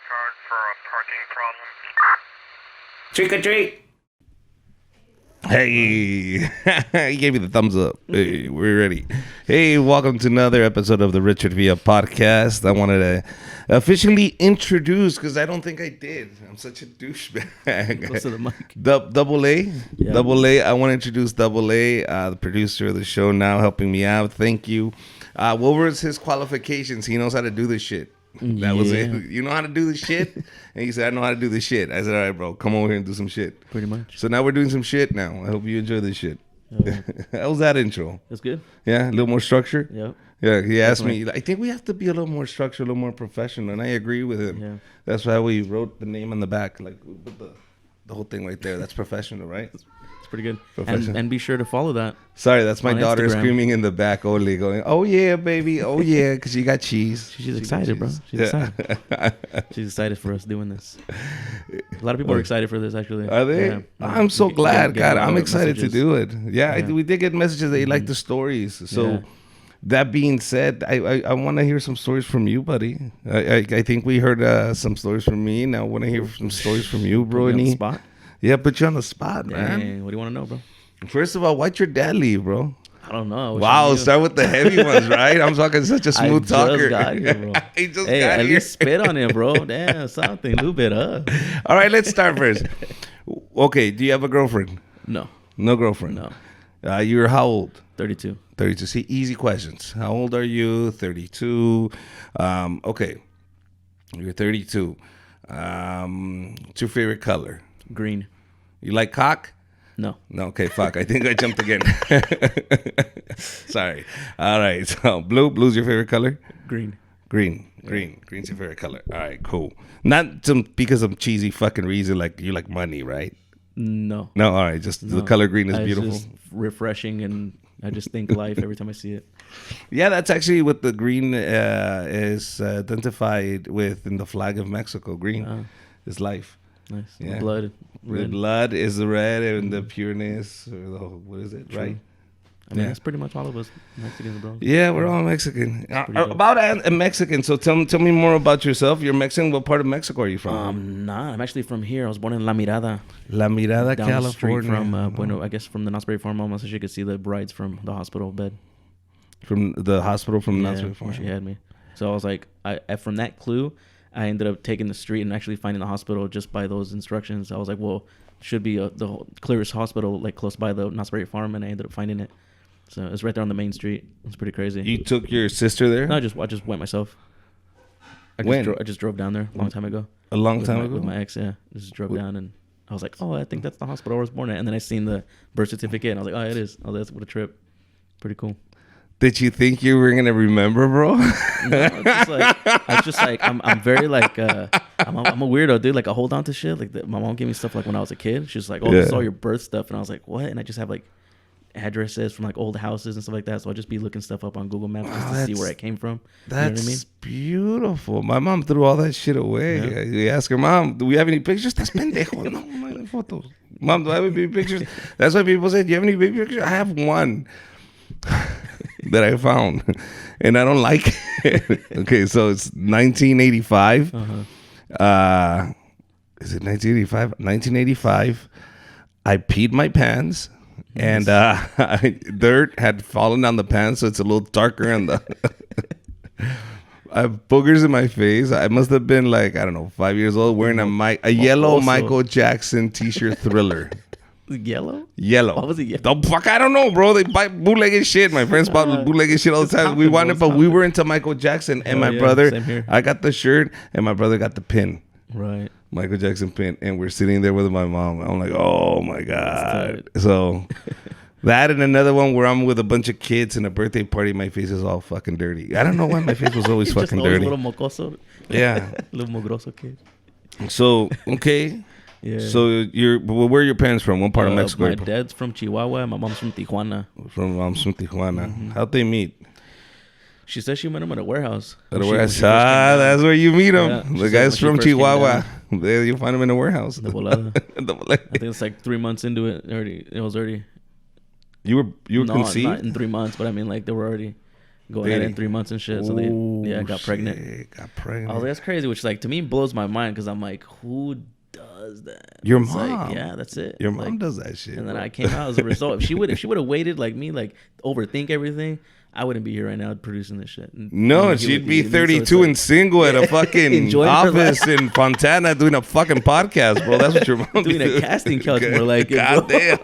card for a parking problem. Trick or treat. Hey, he gave me the thumbs up. Hey, we're ready. Hey, welcome to another episode of the Richard Villa podcast. I wanted to officially introduce, because I don't think I did. I'm such a douchebag. Close to the mic. Double A. Yeah. Double A. I want to introduce Double A, the producer of the show now, helping me out. Thank you. What was his qualifications? He knows how to do this shit. That was it. You know how to do the shit? And he said, I know how to do the shit. I said, all right, bro, come over here and do some shit. Pretty much. So now we're doing some shit now. I hope you enjoy this shit. Yeah. How was that intro? That's good. Yeah, a little more structure? Yep. Yeah, he asked me, I think we have to be a little more structured, a little more professional, and I agree with him. Yeah. That's why we wrote the name on the back, like we put the whole thing right there. That's professional, right? It's pretty good. Professional. And be sure to follow that. Sorry, that's my On daughter Instagram. screaming in the back, Oli, going, oh yeah, baby, oh yeah, because she got cheese. She's excited, bro. She's excited. She's excited for us doing this. A lot of people are excited for this, actually. Are they? Yeah. I'm so glad. Get God, a lot I'm of excited messages. to do it. Yeah, Yeah. we did get messages that you like the stories. So Yeah. that being said, I want to hear some stories from you, buddy. I think we heard some stories from me. Now I want to hear some stories from you, bro. Put me on the spot. Yeah, put you on the spot, man. Dang, what do you want to know, bro? First of all, why'd your dad leave, bro? I don't know. I wish I Wow, knew. start with the heavy ones, right? I'm talking such a smooth talker. Just got here, bro. He just Hey, got at here. least spit on it, bro. Damn, something. A little bit up. All right, let's start first. Okay, do you have a girlfriend? No. No girlfriend. No. You're how old? 32. 32. See, easy questions. How old are you? 32. Okay. You're 32. What's your favorite color? Green. You like cock? No. No, okay, fuck. I think I jumped again. Sorry. All right. So blue's your favorite color? Green. Green's your favorite color. All right, cool. Not because of cheesy fucking reason like you like money, right? No. No, all right. Just the color green is It's beautiful. just refreshing, and I just think life every time I see it. Yeah, that's actually what the green is identified with in the flag of Mexico. Green is life. Nice. Yeah. Blood. The Red. blood is the red, and the pureness, or the what is it, True. right? I mean, Yeah. that's pretty much all of us Mexicans, bro. Yeah, we're all Mexican. pretty dope. About a Mexican, so tell me more about yourself. You're Mexican. What part of Mexico are you from? Nah, I'm actually from here. I was born in La Mirada, La Mirada, down the street California. from I guess from the Knott's Berry Farm almost, so she could see the brides from the hospital bed. From the hospital from Yeah, Knott's Berry where she Farm. had me. So I was like, I from that clue, I ended up taking the street and actually finding the hospital just by those instructions. I was like, well, should be the clearest hospital like close by the Knott's Berry Farm, and I ended up finding it. So it's right there on the main street. It's pretty crazy. You took your sister there No, I just went myself. When? I just drove down there a long time ago. a long With time my, ago. with my ex, yeah. Just drove down, and I was like, oh, I think that's the hospital I was born at. And then I seen the birth certificate, and I was like, oh, it is. Oh, that's what a trip. Pretty cool. Did you think you were gonna remember, bro? No, it's just like I'm very like I'm a weirdo, dude. Like I hold on to shit. Like my mom gave me stuff like when I was a kid. She's like, oh, this is all your birth stuff, and I was like, what? And I just have like addresses from like old houses and stuff like that. So I'll just be looking stuff up on Google Maps just to see where it came from. That's You know what beautiful. My mom threw all that shit away. Yeah. You ask her, Mom, do we have any pictures? That's pendejo. No, no hay photos. Mom, do I have any baby pictures? That's why people say, do you have any baby pictures? I have one that I found, and I don't like it. Okay, so it's 1985. I mean? Is it 1985? 1985. I peed my pants. And dirt had fallen on the pants, so it's a little darker on the. I have boogers in my face. I must have been like, I don't know, 5 years old, wearing a yellow Also. Michael Jackson t-shirt Thriller. Yellow? Yellow. Why was it yellow? The fuck, I don't know, bro. They buy bootlegged shit. My friends bought bootlegged shit all the time. We Compton, wanted, bro. but we were into Michael Jackson, and Hell my yeah, brother. same here. I got the shirt, and my brother got the pin. Right. Michael Jackson pin, and we're sitting there with my mom. I'm like, oh my god. tight. So that and another one where I'm with a bunch of kids in a birthday party. My face is all fucking dirty. I don't know why my face was always Just fucking always dirty. a little mocoso. Yeah. Little mogroso kid. So okay. Yeah. So where are your parents from? What part of Mexico? My are you dad's from Chihuahua. My mom's from Tijuana. from Tijuana. How'd they meet? She said she met him at a warehouse. At a When warehouse. she first came down. That's where you meet them. Yeah, she The said guys when she from first came Chihuahua. There you find them in a warehouse. De volada. The volada. I think it's like 3 months into it. It was already. You were No, conceived? not in 3 months, but I mean, like they were already going at it in 3 months and shit. So they got pregnant. Got pregnant. I was like, that's crazy. Which like to me blows my mind because I'm like, who does that? Your It's mom. Like, yeah, that's it. Your like, mom does that shit. And then bro. I came out as a result. If she would have waited like me, like overthink everything, I wouldn't be here right now producing this shit. No, she'd be 32 and single at a fucking Enjoying her office in Fontana doing a fucking podcast, bro. That's what your mom doing a casting couch more like it, bro. God damn.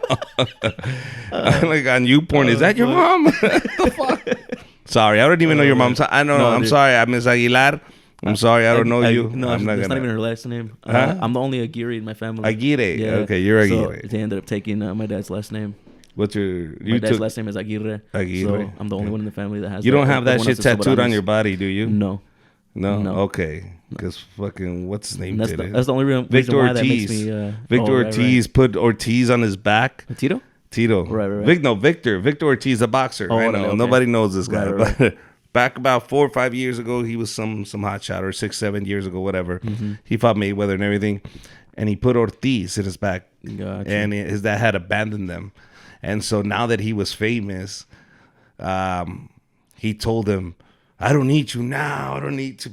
Like on YouPorn. Is that your mom? What the fuck? Sorry, I don't even know your mom's. I don't know. No, I'm dude. sorry. I'm Miss Aguilar. I'm sorry. I don't know you. No, I'm that's not even her last name. Huh? I'm the only Aguirre in my family. Aguirre. Yeah. Okay, you're Aguirre. So they ended up taking my dad's last name. What's your? My dad's last name is Aguirre. Aguirre. So I'm the only one in the family that has. You don't have that Everyone shit else is tattooed on Sobranos. your body, do you? No. No. No. Okay. Because fucking what's his name That's did the, it? that's the only reason Victor why Ortiz. that makes me. Victor right, Ortiz put Ortiz on his back. Right. Tito. Tito. Right. Victor Ortiz, a boxer. Oh, I know. okay. Nobody knows this guy. Right. But back about 4 or 5 years ago, he was some hot shot, or 6, 7 years ago, whatever. Mm-hmm. He fought Mayweather and everything. And he put Ortiz in his back. Gotcha. And his dad had abandoned them. And so now that he was famous, he told him, I don't need you now. I don't need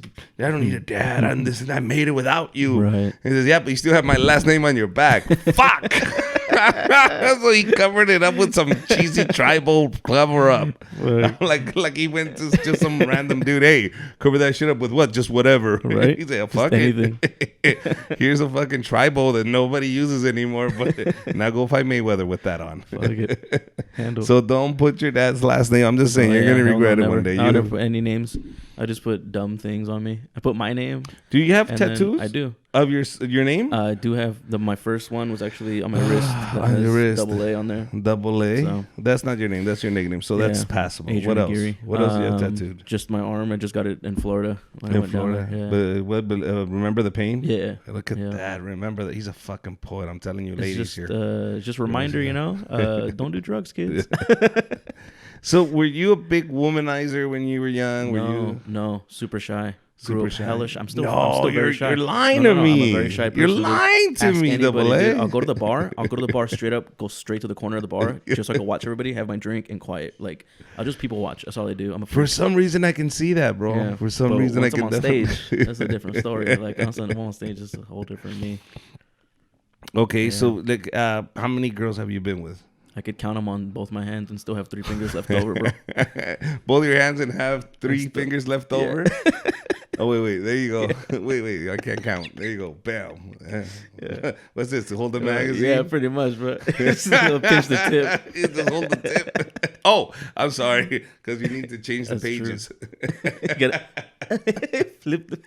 a dad. I made it without you. Right. He says, yeah, but you still have my last name on your back. Fuck. So he covered it up with some cheesy tribal cover up. Right. like he went to just some random dude. Hey, cover that shit up with what? Just whatever. Right. He said, fuck Just it. Here's a fucking tribal that nobody uses anymore. But now go fight Mayweather with that on. Fuck it. Handle. So don't put your dad's last name. I'm just saying, you're gonna regret it one day. I'll never put any names. I just put dumb things on me. I put my name. Do you have and then tattoos? I do. Of your name? I do have my first one was actually on my wrist. That On your has wrist. Double A on there. Double A. So- That's not your name. That's your nickname. So that's Yeah. passable. Adrian What else? Aguirre. What else do you have tattooed? Just my arm. I just got it in Florida. When I In went down Florida. there. But remember the pain? Yeah. Look at Yeah. that. Remember that. He's a fucking poet. I'm telling you, It's ladies just here. just a reminder, you know. Don't do drugs, kids. So were you a big womanizer when you were young? Were you? No, super shy. Super Grew up shy? hellish. I'm still No, very you're- shy. you're lying No, to I'm a me. very shy person. You're dude. lying to Ask me, anybody, Double A. dude. I'll go to the bar. I'll go to the bar straight up, go straight to the corner of the bar, just so I can watch everybody, have my drink, and quiet. Like I'll just people watch. That's all I do. I'm a For some reason, I can see that, bro. yeah. For some But reason, I once can I'm on definitely. stage. That's a different story. Like once I'm on stage, it's a whole different me. Okay, so like, how many girls have you been with? I could count them on both my hands and still have 3 fingers left over, bro. Both your hands and have 3 fingers left Yeah. over. Oh wait, there you go. Wait, I can't count. There you go. Bam. Yeah. What's this? To hold the magazine? Yeah, pretty much, bro. Just pinch the tip. You just hold the tip. Oh, I'm sorry, because you need to change the That's true. pages. Flip the.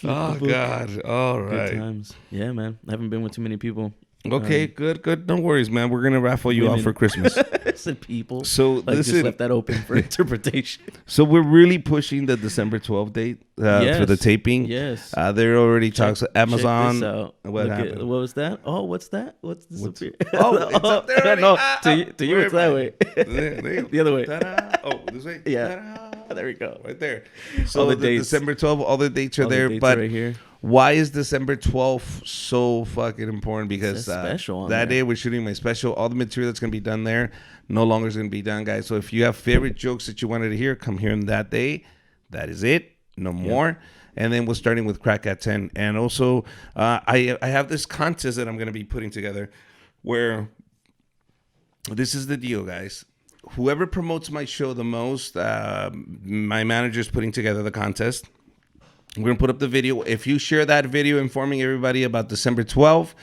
Oh God! All Good right. times. Yeah, man. I haven't been with too many people. Okay, good. No worries, man. We're gonna raffle you off Women. for Christmas. I said people. So Like, this just is left that open for interpretation. so we're really pushing the December 12th date for the Yes. taping. Yes. There already talks Check Amazon. this out. What Look at- happened? what was that? Oh, what's that? What's this? up here? Oh, it's up there already. No, Ah, to you where it's am I? that way. There you go. The other way. Ta-da. Oh, this way. Yeah. Ta-da. There we go. Right there. So All the the dates. December 12th, all the dates are All the there. dates But are right here. why is December 12th so fucking important? Because It's a special on that there. day we're shooting my special. All the material that's going to be done there no longer is going to be done, guys. So if you have favorite jokes that you wanted to hear, come here on that day. That is it. No more. And then we're starting with Crack at 10. And also, I have this contest that I'm going to be putting together where this is the deal, guys. Whoever promotes my show the most, my manager's putting together the contest. We're going to put up the video. If you share that video informing everybody about December 12th,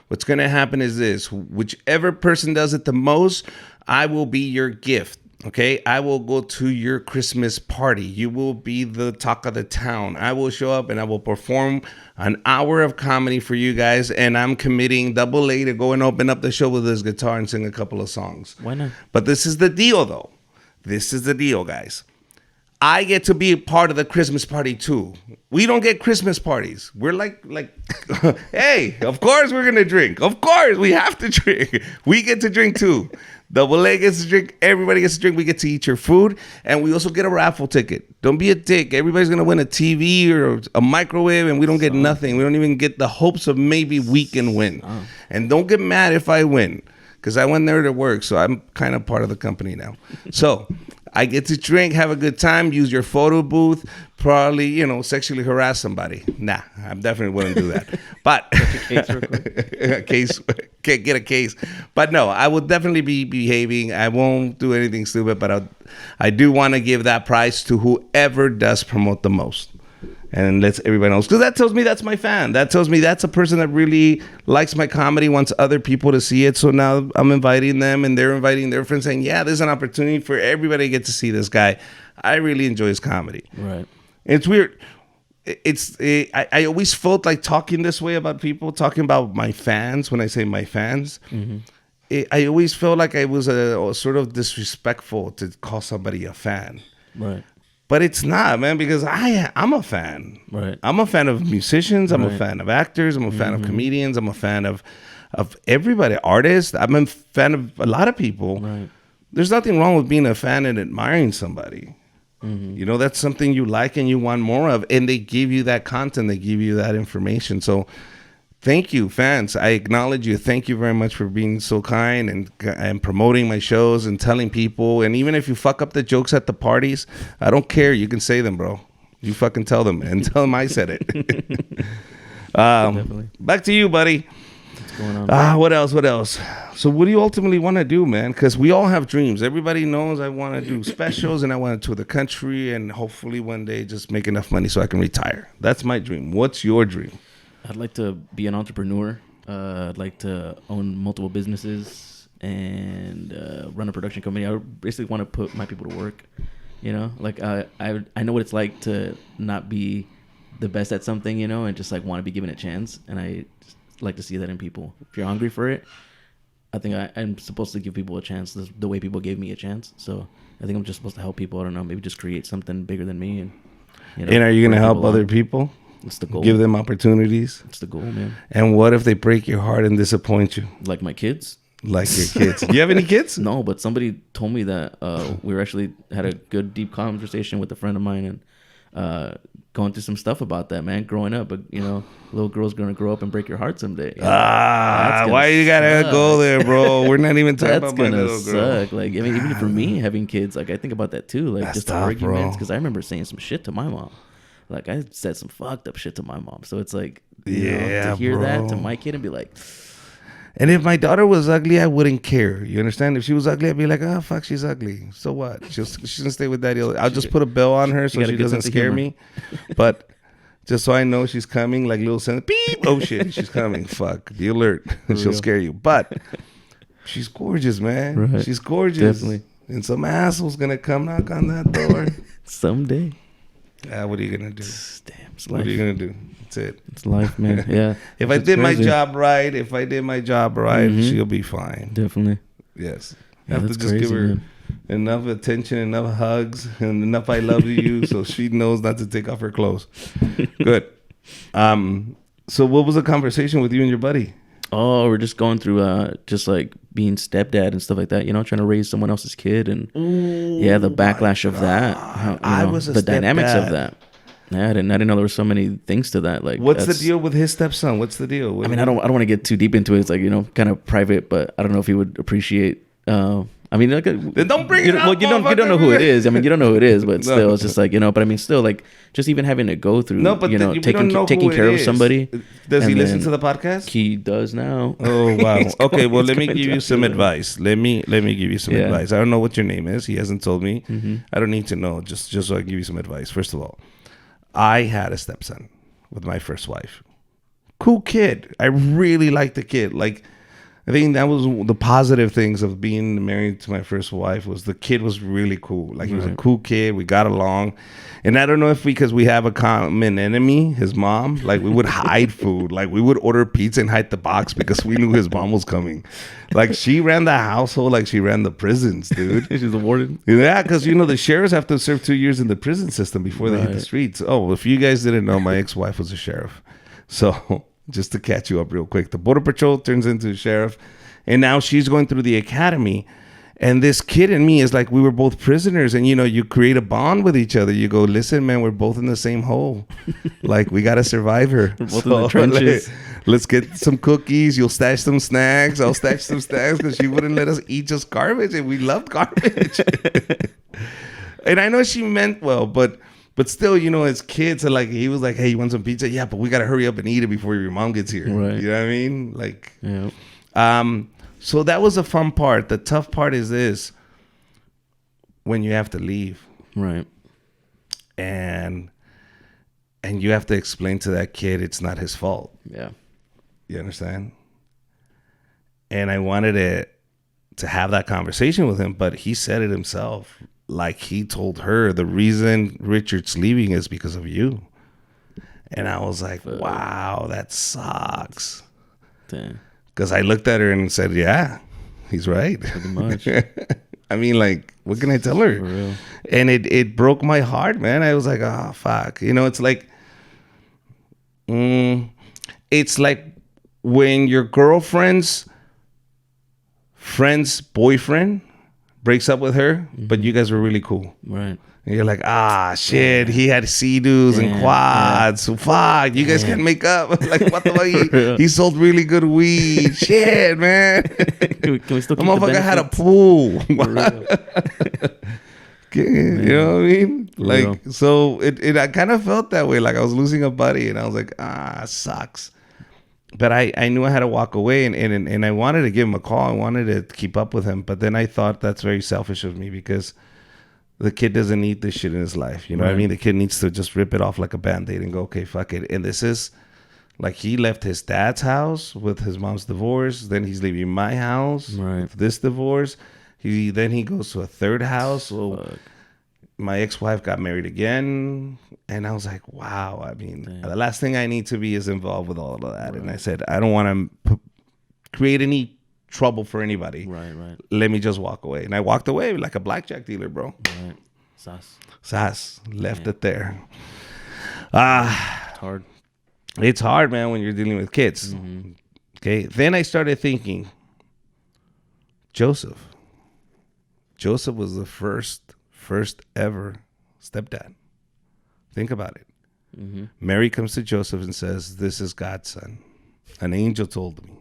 what's going to happen is this. Whichever person does it the most, I will be your gift. Okay, I will go to your Christmas party. You will be the talk of the town. I will show up and I will perform an hour of comedy for you guys. And I'm committing Double A to go and open up the show with his guitar and sing a couple of songs. Why not? But this is the deal, though. This is the deal, guys. I get to be a part of the Christmas party too. We don't get Christmas parties. We're like, hey, of course we're gonna drink. Of course we have to drink. We get to drink too. Double A gets to drink. Everybody gets to drink. We get to eat your food, and we also get a raffle ticket. Don't be a dick. Everybody's gonna win a TV or a microwave, and we don't get nothing. We don't even get the hopes of maybe we can win. And don't get mad if I win, because I went there to work, so I'm kind of part of the company now. So I get to drink, have a good time, use your photo booth, probably, sexually harass somebody. Nah, I definitely wouldn't do that. But a case, can't get a case. But no, I will definitely be behaving. I won't do anything stupid, but I do want to give that prize to whoever does promote the most. And lets everybody know. Because that tells me that's my fan. That tells me that's a person that really likes my comedy, wants other people to see it. So now I'm inviting them and they're inviting their friends saying, yeah, there's an opportunity for everybody to get to see this guy. I really enjoy his comedy. Right. It's weird. I always felt like talking this way about people, talking about my fans. When I say my fans, I always felt like I was a sort of disrespectful to call somebody a fan. Right. But it's not, man, because I'm a fan. Right. I'm a fan of musicians. I'm a fan of actors. I'm a fan of comedians. I'm a fan of everybody, artists. I'm a fan of a lot of people. Right. There's nothing wrong with being a fan and admiring somebody. That's something you like and you want more of. And they give you that content. They give you that information. So thank you, fans. I acknowledge you. Thank you very much for being so kind and promoting my shows and telling people. And even if you fuck up the jokes at the parties, I don't care. You can say them, bro. You fucking tell them and tell them I said it. Back to you, buddy. What's going on? What else? So what do you ultimately want to do, man? Because we all have dreams. Everybody knows I want to do specials and I want to tour the country and hopefully one day just make enough money so I can retire. That's my dream. What's your dream? I'd like to be an entrepreneur. I'd like to own multiple businesses and run a production company. I basically want to put my people to work. Like I know what it's like to not be the best at something, and just like want to be given a chance. And I just like to see that in people. If you're hungry for it, I think I'm supposed to give people a chance the way people gave me a chance. So I think I'm just supposed to help people. I don't know, maybe just create something bigger than me. And are you going to help other people? It's the goal. Give them opportunities. It's the goal, man. And what if they break your heart and disappoint you? Like my kids? Like your kids. Do you have any kids? No, but somebody told me that we were actually had a good, deep conversation with a friend of mine and going through some stuff about that, man. Growing up, but little girl's gonna grow up and break your heart someday. Why you gotta go there, bro? We're not even talking about my little girl. Suck. Like, I mean, even for me having kids, like I think about that too. Like, that's just tough, arguments, because I remember saying some shit to my mom. Like, I said some fucked up shit to my mom. So it's like, to hear that to my kid and be like. And if my daughter was ugly, I wouldn't care. You understand? If she was ugly, I'd be like, oh, fuck, she's ugly. So what? She's gonna stay with daddy. I'll just put a bell on her so she doesn't scare me. But just so I know she's coming, like little son, beep. Oh, shit, she's coming. Fuck, be alert. She'll scare you. But she's gorgeous, man. Right. She's gorgeous. Definitely. And some asshole's gonna come knock on that door. Someday. What are you gonna do? Damn, what are you gonna do? That's it. It's life, man. Yeah. If I did my job right, she'll be fine. Definitely. Yes. You have to just give her enough attention, enough hugs, and enough I love you so she knows not to take off her clothes. Good. So what was the conversation with you and your buddy? Oh, we're just going through just like being stepdad and stuff like that, trying to raise someone else's kid and the backlash of that. I was the dynamics of that. Yeah, I didn't know there were so many things to that. Like, what's the deal with his stepson? What's the deal? I mean, I don't want to get too deep into it. It's like, kind of private, but I don't know if he would appreciate. I mean, like, then don't bring it up. Well, you don't know who it is. I mean, you don't know who it is, but still, it's just like, But I mean, still, like, just even having to go through, taking care of somebody. Does he listen to the podcast? He does now. Oh wow. Okay, well, let me give you some advice. Let me give you some advice. I don't know what your name is. He hasn't told me. I don't need to know. Just so I can give you some advice. First of all, I had a stepson with my first wife. Cool kid. I really liked the kid. Like, I think that was the positive things of being married to my first wife was the kid was really cool. Like, he was a cool kid. We got along. And I don't know if because we have a common enemy, his mom, like we would hide food. Like, we would order pizza and hide the box because we knew his mom was coming. Like, she ran the household like she ran the prisons, dude. She's a warden. Yeah, because, the sheriffs have to serve 2 years in the prison system before they hit the streets. Oh, if you guys didn't know, my ex-wife was a sheriff. So just to catch you up real quick, the Border Patrol turns into a sheriff, and now she's going through the academy. And this kid and me is like we were both prisoners, and you create a bond with each other. You go, listen, man, we're both in the same hole. Like we gotta survive her. We're both in the trenches. Let's get some cookies. You'll stash some snacks. I'll stash some snacks because she wouldn't let us eat just garbage, and we loved garbage. And I know she meant well, but still, as kids, like he was like, "Hey, you want some pizza? Yeah, but we gotta hurry up and eat it before your mom gets here." Right. You know what I mean? Like, Yeah. So that was the fun part. The tough part is this: when you have to leave, Right. and you have to explain to that kid it's not his fault. Yeah. You understand? And I wanted to have that conversation with him, but he said it himself. Like he told her, the reason Richard's leaving is because of you. And I was like, wow, that sucks. Damn. Because I looked at her and said, yeah, he's right. Pretty much. I mean, like, what can I tell her? For real. And it broke my heart, man. I was like, oh, fuck. It's like, it's like when your girlfriend's friend's boyfriend breaks up with her, but you guys were really cool. Right. And you're like, shit, he had Sea-Doos and quads. So fuck, you guys can't make up. Like, what the fuck? He sold really good weed. Shit, man. Can we still The keep the motherfucker had a benefits? pool. For real. You know what I mean? Like, real. so I kind of felt that way. Like I was losing a buddy, and I was like, sucks. But I knew I had to walk away, and I wanted to give him a call. I wanted to keep up with him. But then I thought that's very selfish of me because the kid doesn't need this shit in his life. You know what I mean? The kid needs to just rip it off like a Band-Aid and go, okay, fuck it. And this is like he left his dad's house with his mom's divorce. Then he's leaving my house with this divorce. Then he goes to a third house. So my ex-wife got married again. And I was like, wow. I mean, the last thing I need to be is involved with all of that. And I said, I don't want to create any trouble for anybody. Right. Let me just walk away. And I walked away like a blackjack dealer, bro. Right. Sas. Left it there. It's hard. It's hard, man, when you're dealing with kids. Mm-hmm. Okay. Then I started thinking, Joseph was the first ever stepdad. Think about it. Mm-hmm. Mary comes to Joseph and says, this is God's son. An angel told me.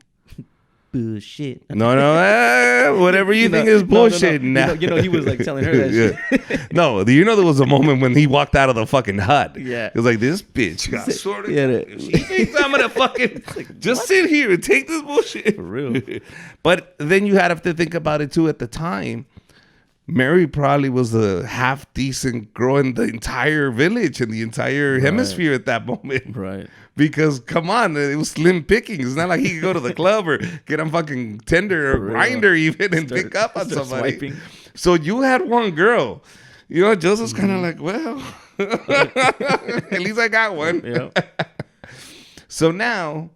Bullshit. No, whatever you think is bullshit. No. He was like telling her that shit. No, there was a moment when he walked out of the fucking hut. Yeah. It was like, this bitch got sort of. Yeah, She thinks I'm gonna fucking just sit here and take this bullshit. For real. But then you had to think about it too at the time. Mary probably was the half decent girl in the entire village and the entire hemisphere at that moment. Right. Because come on, it was slim pickings. It's not like he could go to the club or get on fucking Tinder or Grindr even and pick up on somebody. Swiping. So you had one girl. Joseph's kind of like, well, at least I got one. Yeah. So now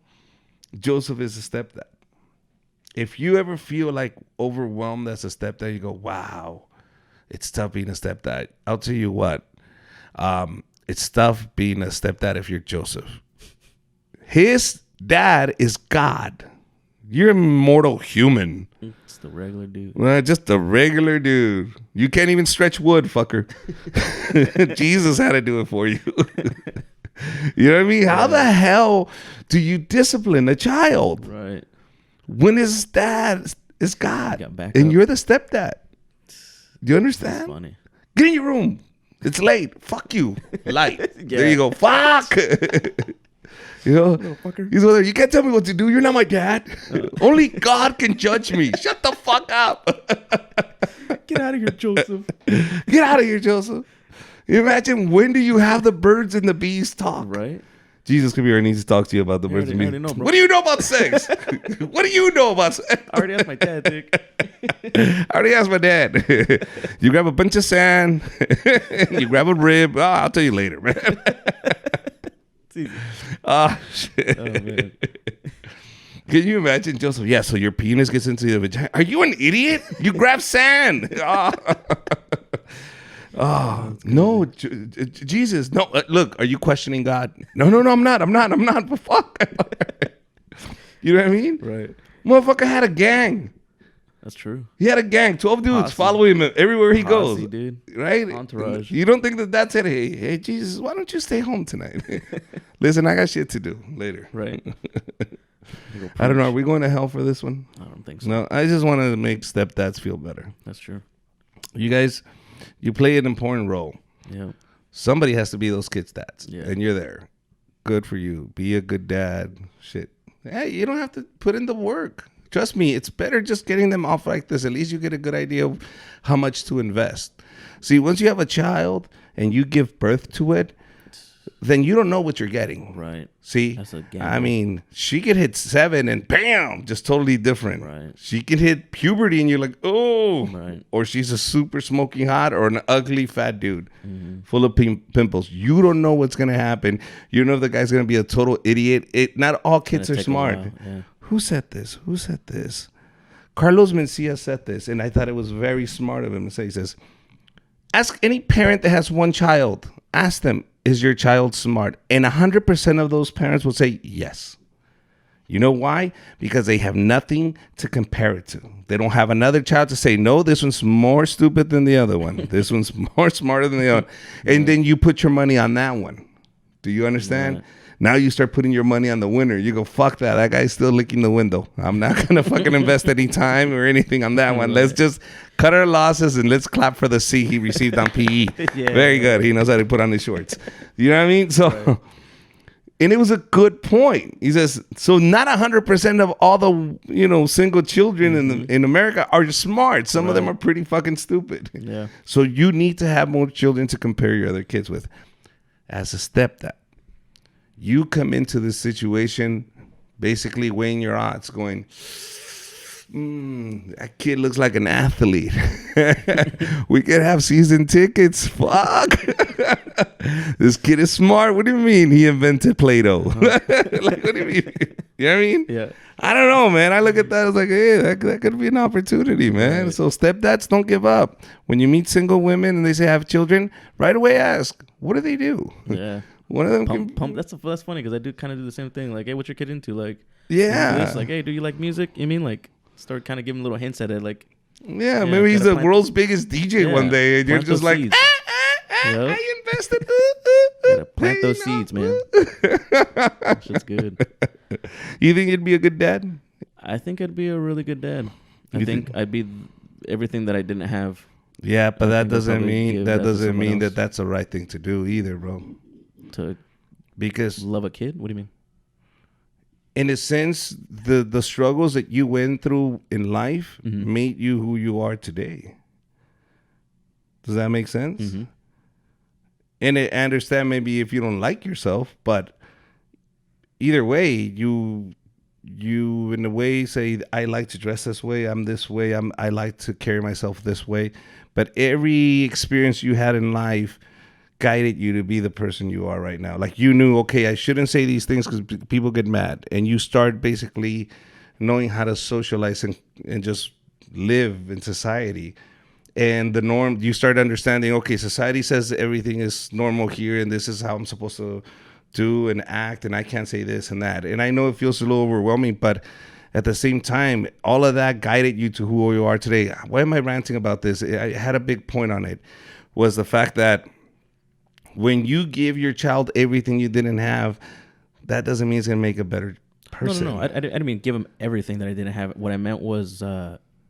Joseph is a stepdad. If you ever feel like overwhelmed as a stepdad, you go, wow, it's tough being a stepdad. I'll tell you what, it's tough being a stepdad if you're Joseph. His dad is God. You're a mortal human. It's the regular dude. Well, just a regular dude. You can't even stretch wood, fucker. Jesus had to do it for you. You know what I mean? How the hell do you discipline a child? Right. When his dad is God and you're the stepdad. Do you understand? That's funny. Get in your room. It's late. Fuck you. Light. Yeah. There you go. Fuck. He's over there. You can't tell me what to do. You're not my dad. Only God can judge me. Shut the fuck up. Get out of here, Joseph. Get out of here, Joseph. Imagine, when do you have the birds and the bees talk? Right. Jesus, come here. I need to talk to you about the birds and bees. know, bro. What do you know about sex? What do you know about sex? I already asked my dad, Dick. I already asked my dad. You grab a bunch of sand. You grab a rib. I'll tell you later, man. It's easy. Oh, shit. Oh, man. Can you imagine, Joseph? Yeah, so your penis gets into the vagina. Are you an idiot? You grab sand. No, Jesus. No, look, are you questioning God? No, I'm not. But fuck. You know what I mean? Right. Motherfucker had a gang. That's true. He had a gang, 12 dudes Posse. following him everywhere he Posse, goes. dude. Right? Entourage. You don't think that that's it? Hey, Jesus, why don't you stay home tonight? Listen, I got shit to do later. Right. I don't know. Are we going to hell for this one? I don't think so. No, I just want to make stepdads feel better. That's true. You guys, you play an important role. Yeah. Somebody has to be those kids' dads. Yeah. And you're there. Good for you. Be a good dad. Shit. Hey, you don't have to put in the work. Trust me, it's better just getting them off like this. At least you get a good idea of how much to invest. See, once you have a child and you give birth to it, then you don't know what you're getting. Right. See, That's a gamble. I mean, she could hit 7 and bam, just totally different. Right. She can hit puberty and you're like, oh. Right. Or she's a super smoking hot or an ugly fat dude full of pimples. You don't know what's going to happen. You don't know if the guy's going to be a total idiot. Not all kids are Take a smart. while, yeah. Who said this? Who said this? Carlos Mencia said this, and I thought it was very smart of him to say. He says, ask any parent that has one child. Ask them, is your child smart? And 100% of those parents will say yes. You know why? Because they have nothing to compare it to. They don't have another child to say, no, this one's more stupid than the other one. This one's more smarter than the other one. And then you put your money on that one. Do you understand? Right. Now you start putting your money on the winner. You go, fuck that. That guy's still licking the window. I'm not going to fucking invest any time or anything on that one. Let's just cut our losses and let's clap for the C he received on PE. Yeah. Very good. He knows how to put on his shorts. You know what I mean? So, and it was a good point. He says, so not 100% of all the, single children in America are smart. Some of them are pretty fucking stupid. Yeah. So you need to have more children to compare your other kids with. As a stepdad, you come into this situation basically weighing your odds, going, that kid looks like an athlete. We could have season tickets. Fuck. This kid is smart. What do you mean he invented Play-Doh? Like, what do you mean? You know what I mean? Yeah. I don't know, man. I look at that. I was like, hey, that could be an opportunity, man. Right. So stepdads, don't give up. When you meet single women and they say have children, right away ask, what do they do? Yeah. One of them pump. That's funny because I do kind of do the same thing. Like, hey, what's your kid into? Like, yeah. It's like, hey, do you like music? You mean like start kind of giving little hints at it, like. Yeah, maybe he's the world's biggest DJ one day, and you're just like, yep. I invested. Plant those seeds, man. Shit's good. You think you'd be a good dad? I think I'd be a really good dad. I think I'd be everything that I didn't have. Yeah, but that doesn't mean that that's the right thing to do either, bro. Because love a kid? What do you mean? In a sense, the struggles that you went through in life made you who you are today. Does that make sense? Mm-hmm. And I understand maybe if you don't like yourself, but either way, you in a way say, I like to dress this way, I'm this way, I like to carry myself this way. But every experience you had in life guided you to be the person you are right now. Like you knew, okay, I shouldn't say these things because people get mad. And you start basically knowing how to socialize and just live in society. And the norm, you start understanding, okay, society says everything is normal here and this is how I'm supposed to do and act and I can't say this and that. And I know it feels a little overwhelming, but at the same time, all of that guided you to who you are today. Why am I ranting about this? I had a big point on it, was the fact that when you give your child everything you didn't have, that doesn't mean it's going to make a better person. No. I didn't mean give him everything that I didn't have. What I meant was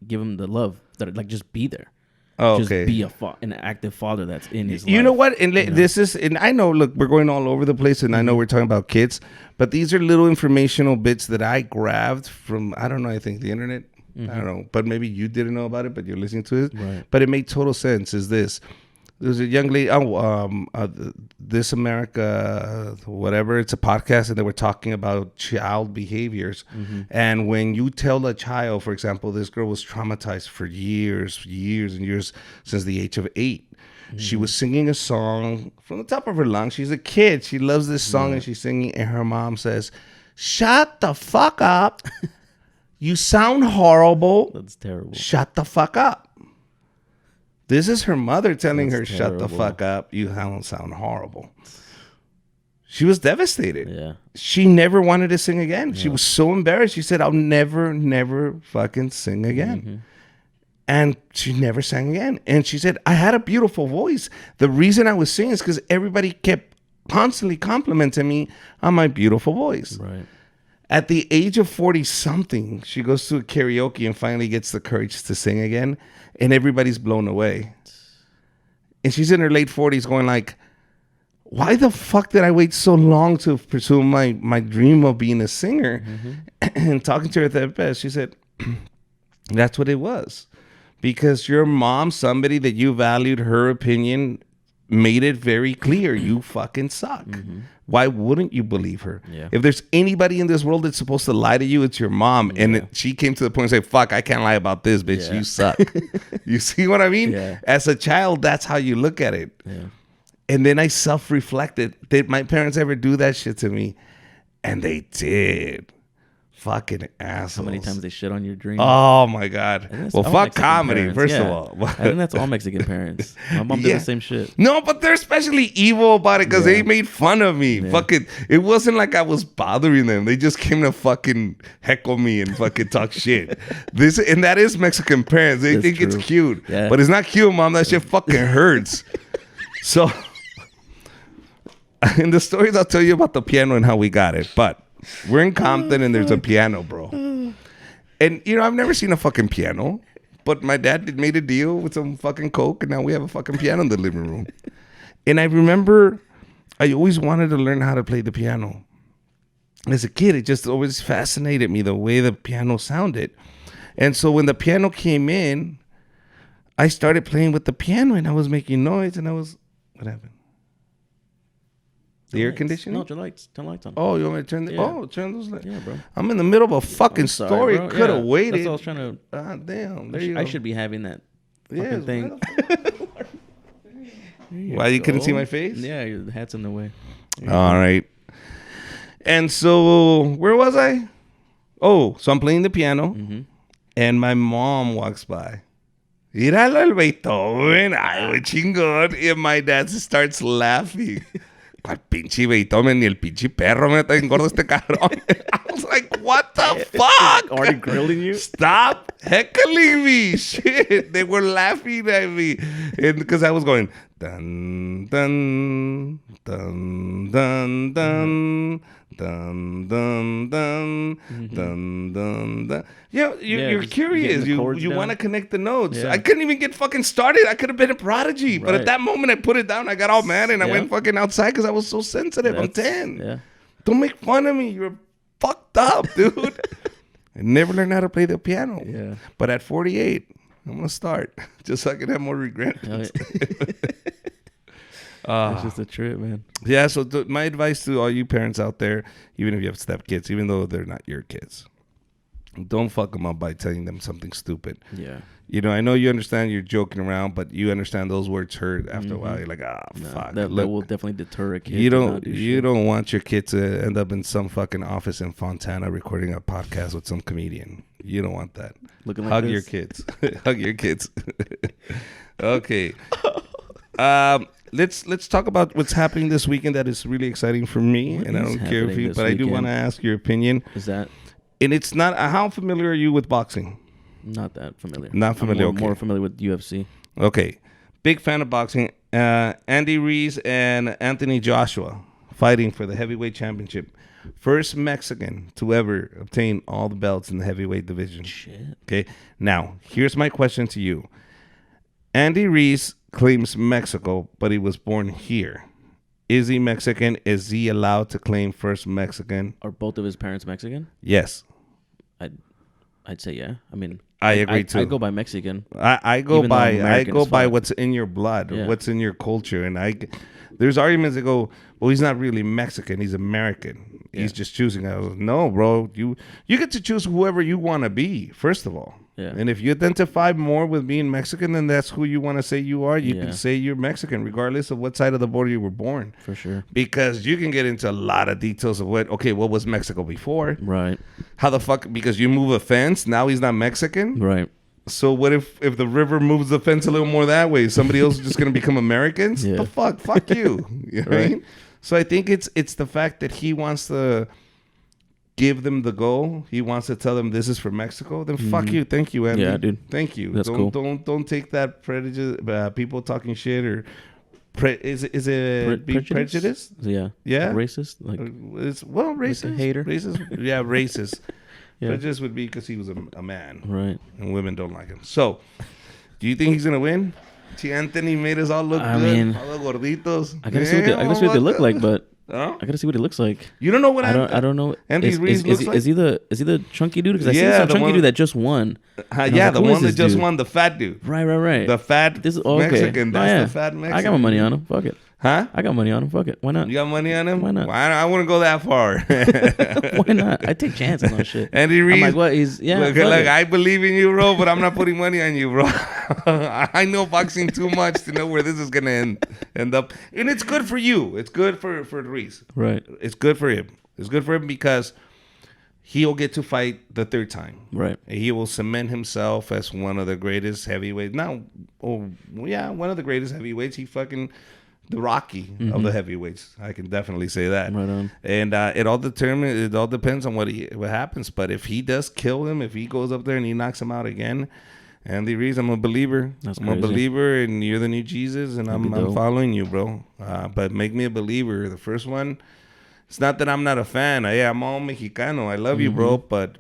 give him the love, that like just be there. Oh, just okay. Be an active father that's in his life. You know what? And this is, and I know, look, we're going all over the place, and I know we're talking about kids, but these are little informational bits that I grabbed from, I don't know, I think the internet. I don't know, but maybe you didn't know about it, but you're listening to it. Right. But it made total sense. Is this? There's a young lady, This America, whatever, it's a podcast, and they were talking about child behaviors. And when you tell a child, for example, this girl was traumatized for years and years since the age of 8. She was singing a song from the top of her lungs. She's a kid. She loves this song, and she's singing, and her mom says, "Shut the fuck up. You sound horrible. That's terrible. Shut the fuck up." This is her mother telling her, shut the terrible. fuck up. You don't sound horrible. She was devastated. Yeah. She never wanted to sing again. Yeah. She was so embarrassed. She said, I'll never fucking sing again. And she never sang again. And she said, I had a beautiful voice. The reason I was singing is because everybody kept constantly complimenting me on my beautiful voice. Right. At the age of 40-something, she goes to a karaoke and finally gets the courage to sing again. And everybody's blown away. And she's in her late 40s going like, why the fuck did I wait so long to pursue my dream of being a singer? And talking to her therapist, she said, that's what it was. Because your mom, somebody that you valued her opinion, made it very clear you fucking suck. Why wouldn't you believe her? Yeah. If there's anybody in this world that's supposed to lie to you, it's your mom. And she came to the point and said, fuck, I can't lie about this, bitch. You suck. You see what I mean? Yeah. As a child, that's how you look at it. Yeah. And then I self-reflected. Did my parents ever do that shit to me? And they did. Fucking assholes. How many times they shit on your dream? Oh my God. Well, fuck Mexican comedy, parents. first Yeah. of all. I think that's all Mexican parents. My mom did the same shit. No, but they're especially evil about it because they made fun of me. Fucking, it wasn't like I was bothering them. They just came to fucking heckle me and fucking talk shit. And that is Mexican parents. They think it's cute. Yeah. But it's not cute, mom. That shit fucking hurts. So, in the stories I'll tell you about the piano and how we got it. But we're in Compton and there's a piano, bro. And, I've never seen a fucking piano. But my dad made a deal with some fucking coke, and now we have a fucking piano in the living room. And I remember I always wanted to learn how to play the piano. As a kid, it just always fascinated me the way the piano sounded. And so when the piano came in, I started playing with the piano, and I was making noise, and what happened? The air conditioning? No, turn lights on. Oh, you want me to turn the... Yeah. Oh, turn those lights. Yeah, bro. I'm in the middle of a fucking story. bro. Could have Yeah, waited. That's what I was trying to... Ah, damn. There I should be having that fucking thing. Why, you couldn't see my face? Yeah, your hat's in the way. All right. And so, where was I? Oh, so I'm playing the piano, and my mom walks by. Míralo el Beethoven. Ay, güey, chingón. And my dad starts laughing. ¿Cuál pinche Beethoven? Ni el pinche perro me está engordo este cabrón. I was like, what the fuck? Already grilling you? Stop heckling me. Shit. They were laughing at me. And because I was going, dun, dun, dun, dun, dun. Dun dun dun dun dun dun. You're curious. You want to connect the notes. Yeah. I couldn't even get fucking started. I could have been a prodigy, but at that moment I put it down. I got all mad and I went fucking outside because I was so sensitive. I'm 10. Yeah. Don't make fun of me. You're fucked up, dude. I never learned how to play the piano. Yeah. But at 48, I'm gonna start just so I can have more regret. It's just a trip, man. Yeah, so my advice to all you parents out there, even if you have stepkids, even though they're not your kids, don't fuck them up by telling them something stupid. Yeah. I know you understand you're joking around, but you understand those words hurt after a while. You're like, fuck. That will definitely deter a kid. You don't want your kid to end up in some fucking office in Fontana recording a podcast with some comedian. You don't want that. Looking like Hug this? your kids. Hug your kids. Okay. Let's talk about what's happening this weekend that is really exciting for me, and I don't care if you, but I do want to ask your opinion. Is that? And it's not. How familiar are you with boxing? Not that familiar. Not familiar. I'm more familiar with UFC. Okay, big fan of boxing. Andy Ruiz and Anthony Joshua fighting for the heavyweight championship. First Mexican to ever obtain all the belts in the heavyweight division. Shit. Okay. Now, here's my question to you. Andy Ruiz claims Mexico, but he was born here. Is he Mexican? Is he allowed to claim first Mexican? Are both of his parents Mexican? Yes. I'd say yeah. I mean, I agree too. I go by Mexican. I go Even though I'm by American as fuck. what's in your blood, Yeah. what's in your culture, and there's arguments that go, well, he's not really Mexican, he's American. Yeah. He's just choosing. I was, no, bro, you get to choose whoever you want to be. First of all, Yeah. And if you identify more with being Mexican, then that's who you want to say you are. You Yeah. can say you're Mexican, regardless of what side of the border you were born. For sure. Because you can get into a lot of details of what was Mexico before? Right. How the fuck? Because you move a fence, now he's not Mexican. Right. So what if the river moves the fence a little more that way? Somebody else is just going to become Americans? Yeah. The fuck? Fuck you. You know what I Right. mean? So I think it's the fact that he wants to give them the goal. He wants to tell them this is for Mexico. Then fuck you. Thank you, Andy. Yeah, dude. Thank you. That's cool. Don't take that prejudice. People talking shit or is it being prejudice? Yeah. Yeah. Racist. Like It's racist. Like a hater. Racist. Yeah, racist. Yeah. Prejudice would be because he was a man, right. and women don't like him. So, do you think he's gonna win? T. Anthony made us all look I good. mean, all the gorditos. I gotta see what they look like, but Huh? I gotta see what he looks like. You don't know what I don't know. Andy Reid looks like? Is he the chunky dude? Because I see Yeah, some the chunky one- dude that just won. Yeah, the who one is that this just dude? won, the fat dude. Right. The fat Okay. Mexican. Oh, That's yeah. the fat Mexican. I got my money on him. Fuck it. Huh? I got money on him. Fuck it. Why not? You got money on him? Why not? Well, I wouldn't go that far. Why not? I take chances on shit. Andy Reid. I'm like, what? Look, fuck it. I believe in you, bro, but I'm not putting money on you, bro. I know boxing too much to know where this is gonna end up, and it's good for you. It's good for Reese. Right. It's good for him. It's good for him because he'll get to fight the third time. Right. He will cement himself as one of the greatest heavyweights. One of the greatest heavyweights. He fucking the Rocky of the heavyweights. I can definitely say that. Right on. And it all depends on what happens. But if he does kill him, if he goes up there and he knocks him out again, Andy Reid, I'm a believer. I'm a believer, and you're the new Jesus, and I'm following you, bro. But make me a believer. The first one. It's not that I'm not a fan. I'm all Mexicano. I love you, bro. But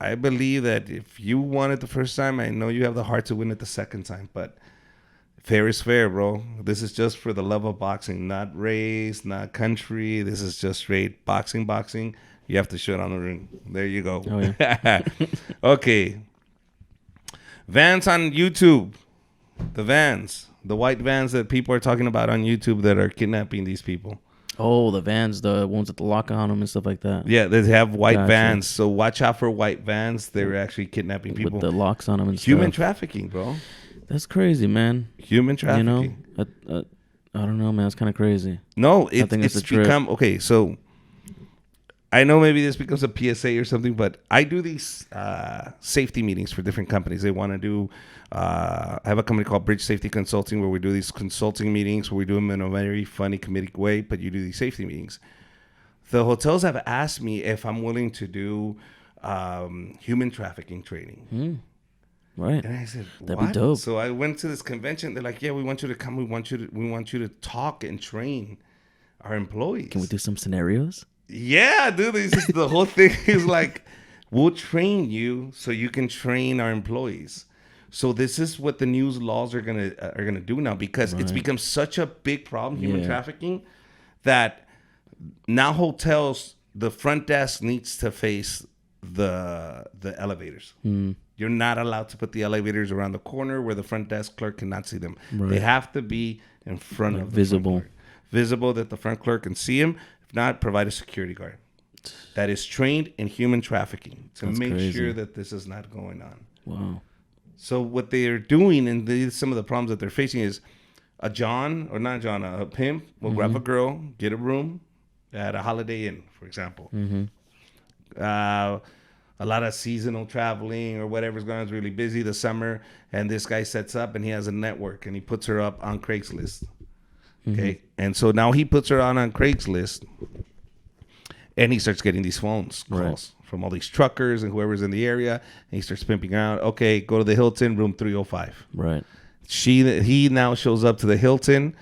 I believe that if you won it the first time, I know you have the heart to win it the second time. But fair is fair, bro. This is just for the love of boxing, not race, not country. This is just straight boxing. You have to show it on the ring. There you go. Oh, yeah. Okay. Vans on YouTube. The white vans that people are talking about on YouTube that are kidnapping these people. Oh, the vans, the ones with the lock on them and stuff like that. Yeah, they have white vans. So watch out for white vans. They're actually kidnapping people. With the locks on them and Human stuff. trafficking, bro. That's crazy, man. Human trafficking. You know? I don't know, man. It's kind of crazy. No, I think it's it's a trip. become... Okay, so... I know maybe this becomes a PSA or something, but I do these safety meetings for different companies. They want to do... I have a company called Bridge Safety Consulting where we do these consulting meetings where we do them in a very funny, comedic way, but you do these safety meetings. The hotels have asked me if I'm willing to do human trafficking training. Right. And I said, That'd what? be dope. So I went to this convention. They're like, yeah, we want you to come. We want you to talk and train our employees. Can we do some scenarios? Yeah, dude. The whole thing is like, we'll train you so you can train our employees. So this is what the new laws are gonna do now, because it's become such a big problem, human trafficking, that now hotels, the front desk needs to face the elevators. You're not allowed to put the elevators around the corner where the front desk clerk cannot see them. Right. They have to be in front of the visible. front clerk. Visible that the front clerk can see them. If not, provide a security guard that is trained in human trafficking to make sure that this is not going on. Wow. So what they're doing, and some of the problems that they're facing, is a pimp will grab a girl, get a room at a Holiday Inn, for example. A lot of seasonal traveling or whatever's going on is really busy the summer, and this guy sets up and he has a network and he puts her up on Craigslist. Okay, and so now he puts her on Craigslist, and he starts getting these calls from all these truckers and whoever's in the area, and he starts pimping out. Okay, go to the Hilton, room 305. Right. He now shows up to the Hilton,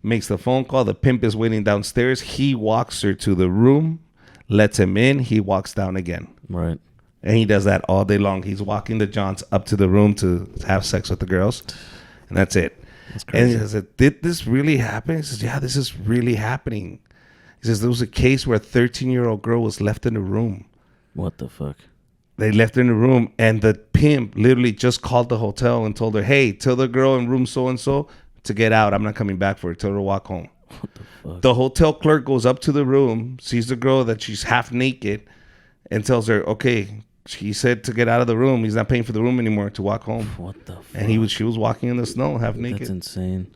makes the phone call. The pimp is waiting downstairs. He walks her to the room, lets him in. He walks down again. Right. And he does that all day long. He's walking the Johns up to the room to have sex with the girls, and that's it. That's crazy. And he said, did this really happen? He says, yeah, this is really happening. He says, there was a case where a 13-year-old girl was left in a room. What the fuck? They left her in a room, and the pimp literally just called the hotel and told her, hey, tell the girl in room so-and-so to get out. I'm not coming back for her. Tell her to walk home. What the fuck? The hotel clerk goes up to the room, sees the girl that she's half naked, and tells her, okay, he said to get out of the room. He's not paying for the room anymore to walk home. What the fuck? And she was walking in the snow, half naked. That's insane.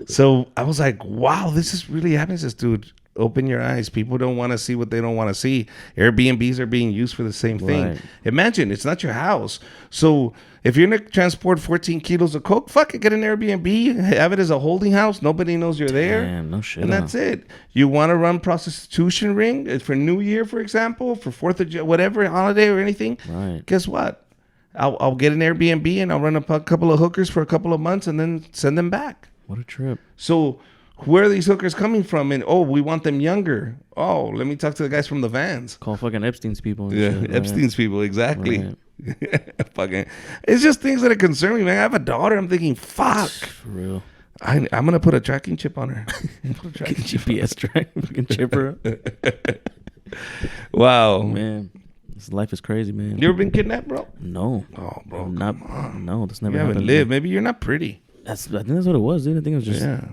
So I was like, wow, this is really happening. This dude, Open your eyes. People don't want to see what they don't want to see. Airbnbs are being used for the same thing. Right. Imagine, it's not your house. So if you're going to transport 14 kilos of coke, fuck it, get an Airbnb, have it as a holding house. Nobody knows you're there. Damn, no shit. And that's it. You want to run prostitution ring for New Year, for example, for 4th of July, whatever holiday or anything. Right. Guess what? I'll get an Airbnb and I'll run a couple of hookers for a couple of months and then send them back. What a trip. So where are these hookers coming from? And we want them younger. Oh, let me talk to the guys from the vans. Call fucking Epstein's people. And Yeah, shit, Epstein's people, exactly. Right. Fucking, it's just things that concern me, man. I have a daughter. I'm thinking, fuck. For real. I'm gonna put a tracking chip on her. GPS track. Fucking chipper. Wow, Man. This life is crazy, man. You ever been kidnapped, bro? No. Oh, bro, Not. come on. No, that's never You haven't happened. lived. Maybe you're not pretty. I think that's what it was, dude. I think it was just. Yeah.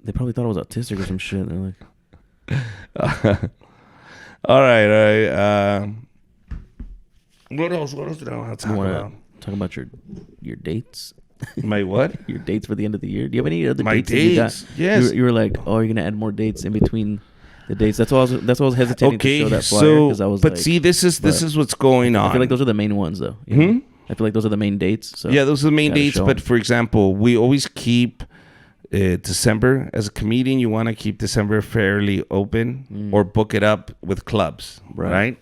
They probably thought I was autistic or some shit. They're like, All right. What else? What else did I want to you talk want about? to talk about your dates? My what? Your dates for the end of the year? Do you have any other My dates? That you got? dates? Yes. You were like, oh, you're gonna add more dates in between the dates. That's why I was hesitating to show Okay, that flyer so because I was but like, see, this is what's going on. I feel like those are the main ones, though. You know? I feel like those are the main dates. So Yeah, those are the main gotta dates. show But 'em. for example, we always keep December as a comedian. You want to keep December fairly open or book it up with clubs, right?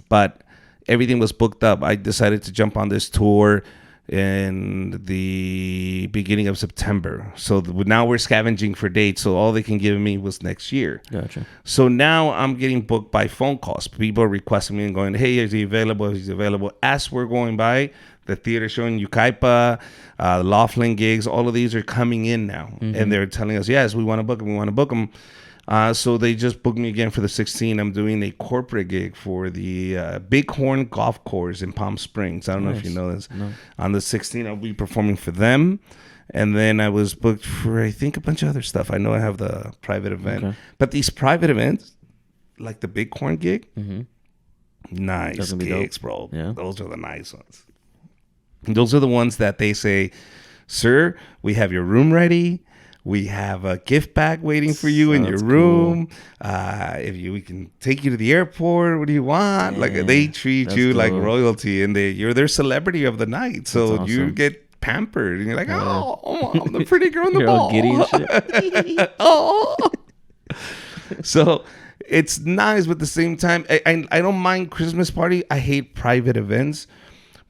But everything was booked up. I decided to jump on this tour in the beginning of September. So now we're scavenging for dates. So all they can give me was next year. Gotcha. So now I'm getting booked by phone calls. People are requesting me and going, hey, is he available? Is he available? As we're going by, the theater show in Yucaipa, Laughlin gigs, all of these are coming in now. And they're telling us, yes, we want to book them. We want to book them. So they just booked me again for the 16th. I'm doing a corporate gig for the Bighorn Golf Course in Palm Springs. I don't know if you know this. No. On the 16th, I'll be performing for them. And then I was booked for, I think, a bunch of other stuff. I know I have the private event. Okay. But these private events, like the Bighorn gig, nice That's gonna be gigs, dope. bro. Yeah. Those are the nice ones. Those are the ones that they say, sir, we have your room ready. We have a gift bag waiting for you in your Sounds room. We can take you to the airport. What do you want? Like they treat that's you like dope. royalty, and you're their celebrity of the night. So That's you awesome. get pampered, and you're like, oh, I'm the pretty girl in the You're ball. all giddy and shit. Oh. So it's nice, but at the same time, I don't mind Christmas party. I hate private events.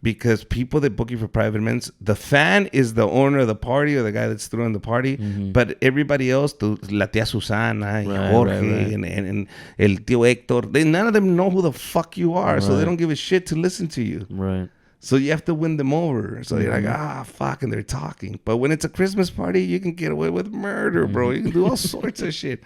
Because people that book you for private events, the fan is the owner of the party or the guy that's throwing the party. But everybody else, la tía Susana, y Jorge, right. And el tío Héctor, none of them know who the fuck you are. So they Right. don't give a shit to listen to you. Right. So you have to win them over. So you're like, fuck, and they're talking. But when it's a Christmas party, you can get away with murder, bro. You can do all sorts of shit.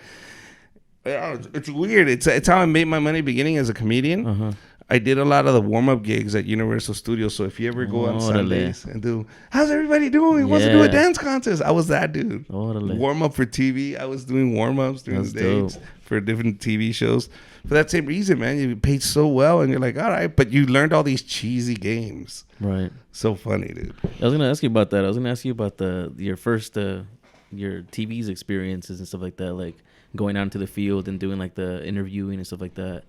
It's weird. It's how I made my money beginning as a comedian. I did a lot of the warm-up gigs at Universal Studios. So if you ever go on Órale. Sundays and do, how's everybody doing? Who wants to do a Yeah. dance contest? I was that dude. Órale. Warm-up for TV. I was doing warm-ups during That's the days dope. for different TV shows. For that same reason, man, you paid so well. And you're like, all right. But you learned all these cheesy games. Right. So funny, dude. I was gonna ask you about that. I was gonna ask you about your first your TV's experiences and stuff like that, like going out into the field and doing like the interviewing and stuff like that.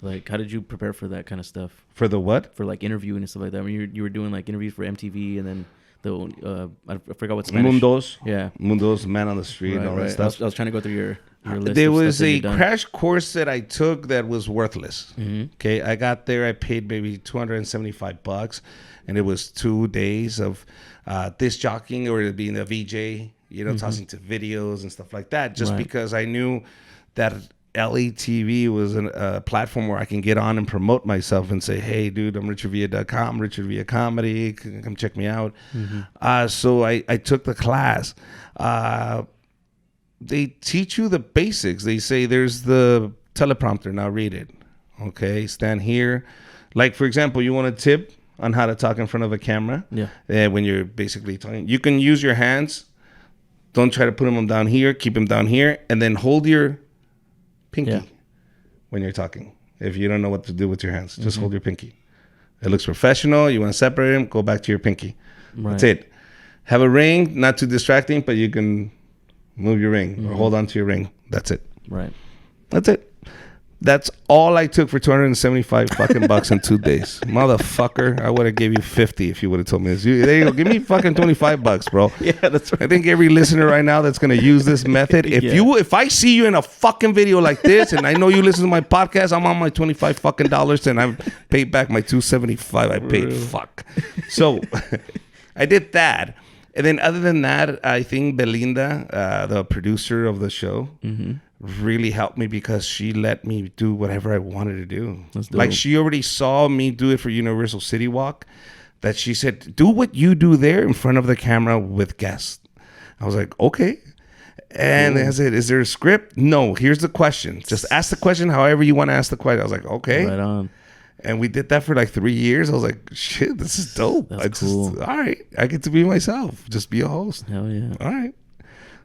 Like, how did you prepare for that kind of stuff? For the what? For like interviewing and stuff like that. I mean, you were doing like interviews for MTV and then the I forgot what Spanish. Mundos. Yeah. Mundos, Man on the Street, and all that stuff. I was trying to go through your list. There of was stuff that a you've done. crash course that I took that was worthless. Okay, I got there. I paid maybe $275, and it was 2 days of disc jockeying or being a VJ, tossing to videos and stuff like that. Just Right. because I knew that LATV was a platform where I can get on and promote myself and say, hey, dude, I'm richardvilla.com, Richard Villa Comedy. Come check me out. So I took the class. They teach you the basics. They say there's the teleprompter. Now read it. Okay, stand here. Like, for example, you want a tip on how to talk in front of a camera. Yeah. When you're basically talking. You can use your hands. Don't try to put them down here. Keep them down here. And then hold your pinky when you're talking. If you don't know what to do with your hands, just hold your pinky. It looks professional. You want to separate them, go back to your pinky. Right. That's it. Have a ring, not too distracting, but you can move your ring or hold on to your ring. That's it. Right. That's it. That's all I took for 275 fucking bucks in 2 days. Motherfucker, I would have gave you 50 if you would have told me this. There you go. Give me fucking 25 bucks, bro. Yeah, that's right. I think every listener right now that's going to use this method, if I see you in a fucking video like this and I know you listen to my podcast, I'm on my 25 fucking dollars and I've paid back my 275 I paid. Fuck. So I did that. And then other than that, I think Belinda, the producer of the show, really helped me because she let me do whatever I wanted to do. Like she already saw me do it for Universal City Walk, that she said, do what you do there in front of the camera with guests. I was like, okay. And I said, is there a script? No, here's the question. Just ask the question however you want to ask the question. I was like, okay. Right on. And we did that for like 3 years. I was like, shit, this is dope. That's cool. All right. I get to be myself. Just be a host. Hell yeah. All right.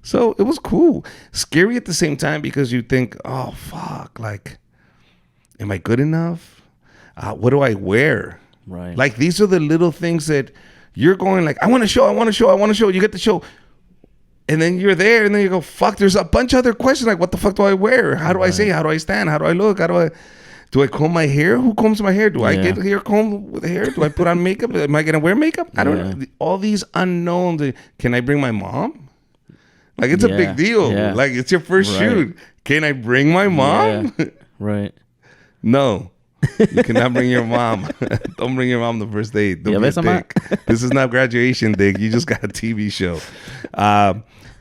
So it was cool. Scary at the same time because you think, oh, fuck. Like, am I good enough? What do I wear? Right. Like, these are the little things that you're going like, I want to show. You get the show. And then you're there and then you go, fuck, there's a bunch of other questions. Like, what the fuck do I wear? How do I say? How do I stand? How do I look? Do I comb my hair? Who combs my hair? Do I get hair comb with hair? Do I put on makeup? Am I going to wear makeup? I don't know. All these unknowns. Can I bring my mom? Like, it's a big deal. Yeah. Like, it's your first shoot. Can I bring my mom? Yeah. Right. No. You cannot bring your mom. Don't bring your mom the first date. Don't be a dick. This is not graduation, dick. You just got a TV show.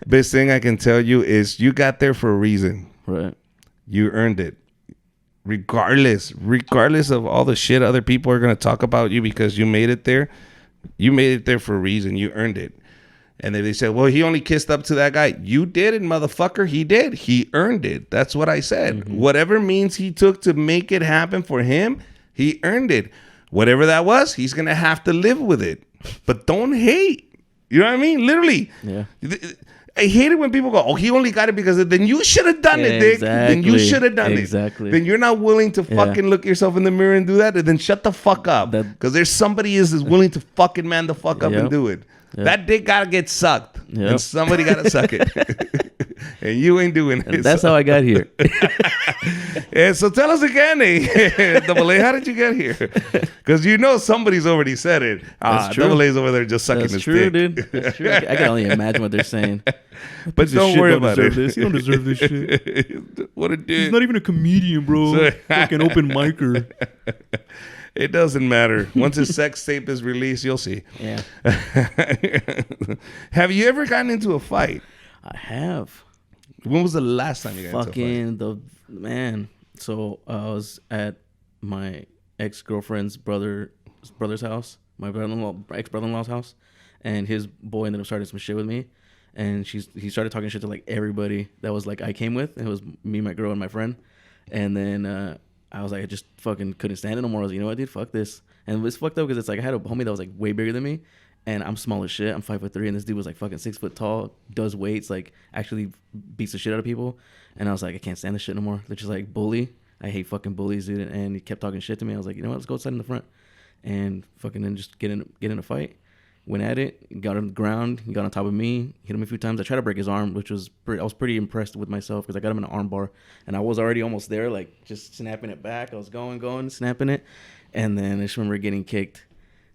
Best thing I can tell you is you got there for a reason. Right. You earned it. Regardless of all the shit other people are going to talk about you because you made it there for a reason. You earned it. And then they said, well, he only kissed up to that guy. You did it, motherfucker. He did. He earned it. That's what I said. Whatever means he took to make it happen for him, he earned it. Whatever that was, he's going to have to live with it. But don't hate. You know what I mean? Literally. Yeah. I hate it when people go, oh, he only got it because then you should have done it, Dick. Then you should have done it. Then you're not willing to fucking look yourself in the mirror and do that. And then shut the fuck up. Because there's somebody is willing to fucking man the fuck up and do it. That dick got to get sucked. And somebody got to suck it. And you ain't doing it. That's how I got here. And so tell us again, Double A, how did you get here? Because you know somebody's already said it. Double A's over there just sucking his dick. Dude. That's true. I can only imagine what they're saying. But don't worry about it. You don't deserve this shit. What a dick. He's not even a comedian, bro. Fucking open micer. It doesn't matter. Once his sex tape is released, you'll see. Yeah. Have you ever gotten into a fight? I have. When was the last time you got into a fight? Man. So I was at my ex-girlfriend's brother's house, my ex-brother-in-law's house, and his boy ended up starting some shit with me. And he started talking shit to like everybody that was like I came with. And it was me, my girl, and my friend. And then I was like, I just fucking couldn't stand it no more. I was like, you know what, dude, fuck this. And it was fucked up because it's like I had a homie that was like way bigger than me, and I'm small as shit. I'm 5'3", and this dude was like fucking 6 foot tall, does weights, like actually beats the shit out of people. And I was like, I can't stand this shit no more. They're just like bully. I hate fucking bullies, dude. And he kept talking shit to me. I was like, you know what, let's go outside in the front and fucking then just get in a fight. Went at it, got on the ground, he got on top of me, hit him a few times. I tried to break his arm, which was I was pretty impressed with myself because I got him in an arm bar, and I was already almost there, like just snapping it back. I was going, snapping it, and then I just remember getting kicked,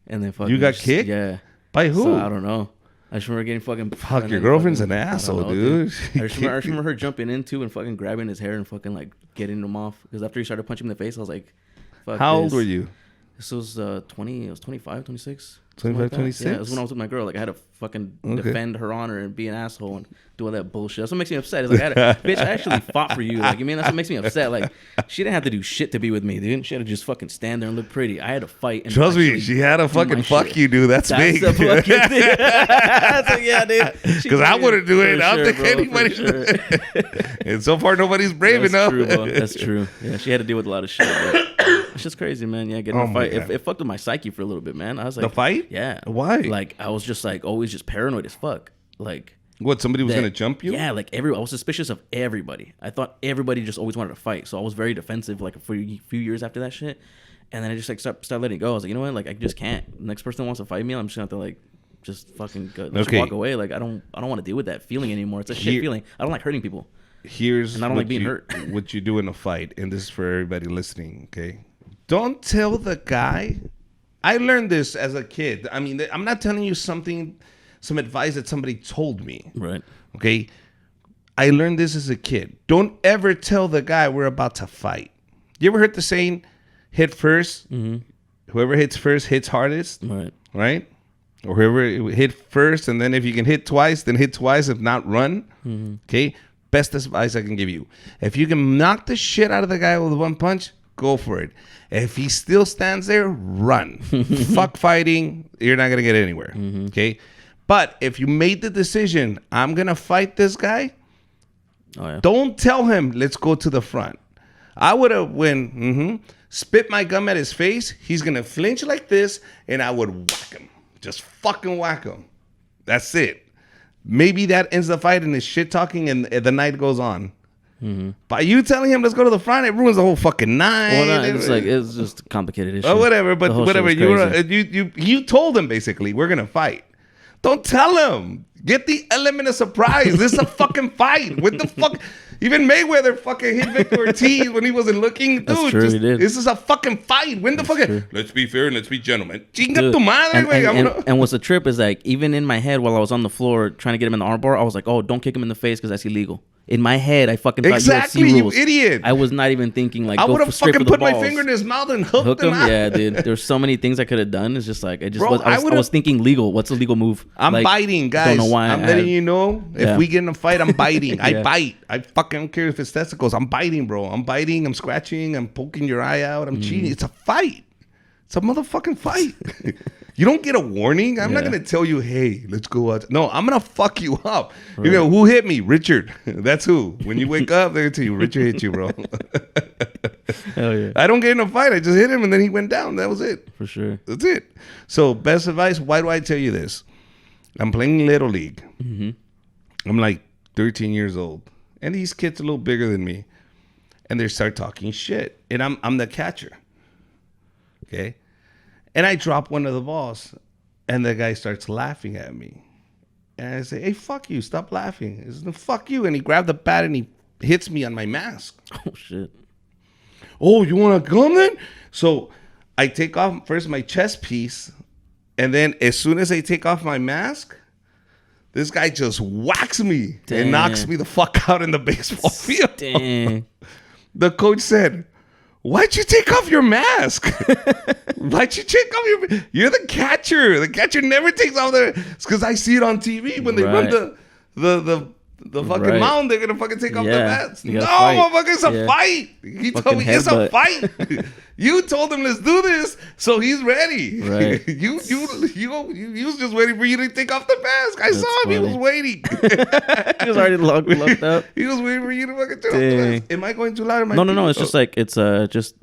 and then fucking you got kicked? Yeah. By who? So, I don't know. I just remember getting fucking. Fuck, your girlfriend's an asshole, dude. I just remember her jumping into and fucking grabbing his hair and fucking like getting him off because after he started punching me in the face, I was like, fuck. How old were you? This was 20. I was 25, 26. 25, 26? Yeah, it was when I was with my girl. Like, I had to fucking defend her honor and be an asshole and do all that bullshit. That's what makes me upset. It's like, bitch, I actually fought for you. Like, I mean, that's what makes me upset. Like, she didn't have to do shit to be with me, dude. She had to just fucking stand there and look pretty. I had to fight. And trust me, she had to fucking fuck shit. You, dude. That's big. The fucking thing. Like, yeah, dude. Because I wouldn't do it. I don't think anybody should. And so far, nobody's brave enough. True, bro. That's true. Yeah, she had to deal with a lot of shit, bro. It's just crazy, man. Yeah, getting in a fight. It fucked with my psyche for a little bit, man. I was like, the fight? Yeah. Why? Like, I was just like always just paranoid as fuck. Like, what? Somebody was gonna jump you? Yeah, like I was suspicious of everybody. I thought everybody just always wanted to fight, so I was very defensive. Like for a few years after that shit, and then I just like started letting it go. I was like, you know what? Like I just can't. The next person that wants to fight me, I'm just gonna have to like just fucking go, just walk away. Like I don't want to deal with that feeling anymore. It's a shit feeling. I don't like hurting people. here's And I don't like being hurt. what you do in a fight, and this is for everybody listening, okay? Don't tell the guy. I learned this as a kid. I mean, I'm not telling you some advice that somebody told me. Right. Okay? I learned this as a kid. Don't ever tell the guy we're about to fight. You ever heard the saying, hit first? Mm-hmm. Whoever hits first hits hardest. Right? Or whoever hit first, and then if you can hit twice, then hit twice. If not, run. Mm-hmm. Okay? Best advice I can give you. If you can knock the shit out of the guy with one punch, go for it. If he still stands there, run. Fuck fighting. You're not going to get anywhere. Mm-hmm. Okay? But if you made the decision, I'm going to fight this guy, don't tell him, let's go to the front. I would have spit my gum at his face. He's going to flinch like this, and I would whack him. Just fucking whack him. That's it. Maybe that ends the fight and his shit talking and the night goes on. Mm-hmm. By you telling him let's go to the front, it ruins the whole fucking night. Well, no, it's just a complicated issue. Or whatever, but whatever. You told him basically we're gonna fight. Don't tell him. Get the element of surprise. This is a fucking fight. What the fuck? Even Mayweather fucking hit Victor Ortiz when he wasn't looking. That's dude, true, he did. This is a fucking fight. When the fuck? Let's be fair and let's be gentlemen. Chinga tu madre, and what's the trip is like, even in my head while I was on the floor trying to get him in the armbar, I was like, oh, don't kick him in the face because that's illegal. In my head, I fucking thought exactly, UFC rules. You idiot. I was not even thinking like, I would have fucking put my balls. finger in his mouth and hooked him out. Yeah, dude. There's so many things I could have done. It's just like I was thinking legal. What's a legal move? I'm like, biting, guys. Don't know why. I'm letting you know. If we get in a fight, I'm biting. I bite. I fucking don't care if it's testicles. I'm biting, bro. I'm biting. I'm scratching. I'm poking your eye out. I'm cheating. It's a fight. It's a motherfucking fight. You don't get a warning. I'm not going to tell you, hey, let's go out. No, I'm going to fuck you up. Right. You know, who hit me? Richard. That's who. When you wake up, they're going to tell you, Richard hit you, bro. Hell yeah. I don't get in a fight. I just hit him, and then he went down. That was it. For sure. That's it. So, best advice, why do I tell you this? I'm playing Little League. Mm-hmm. I'm like 13 years old. And these kids are a little bigger than me. And they start talking shit. And I'm the catcher. Okay? And I drop one of the balls, and the guy starts laughing at me. And I say, hey, fuck you. Stop laughing. He says, no, fuck you. And he grabbed the bat, and he hits me on my mask. Oh, shit. Oh, you want to come then? So I take off first my chest piece, and then as soon as I take off my mask, this guy just whacks me and knocks me the fuck out in the baseball field. Dang. The coach said, why'd you take off your mask? Why'd you take off your... You're the catcher. The catcher never takes off their... It's because I see it on TV when they run the fucking mound. They're going to fucking take off their masks. No, motherfucker, it's a fight. He told me it's a fight. You told him let's do this, so he's ready. Right. You he was just waiting for you to take off the mask. I saw him. Funny. He was waiting. He was already locked up. He was waiting for you to fucking take off the mask. Am I going too loud? No. It's just like it's just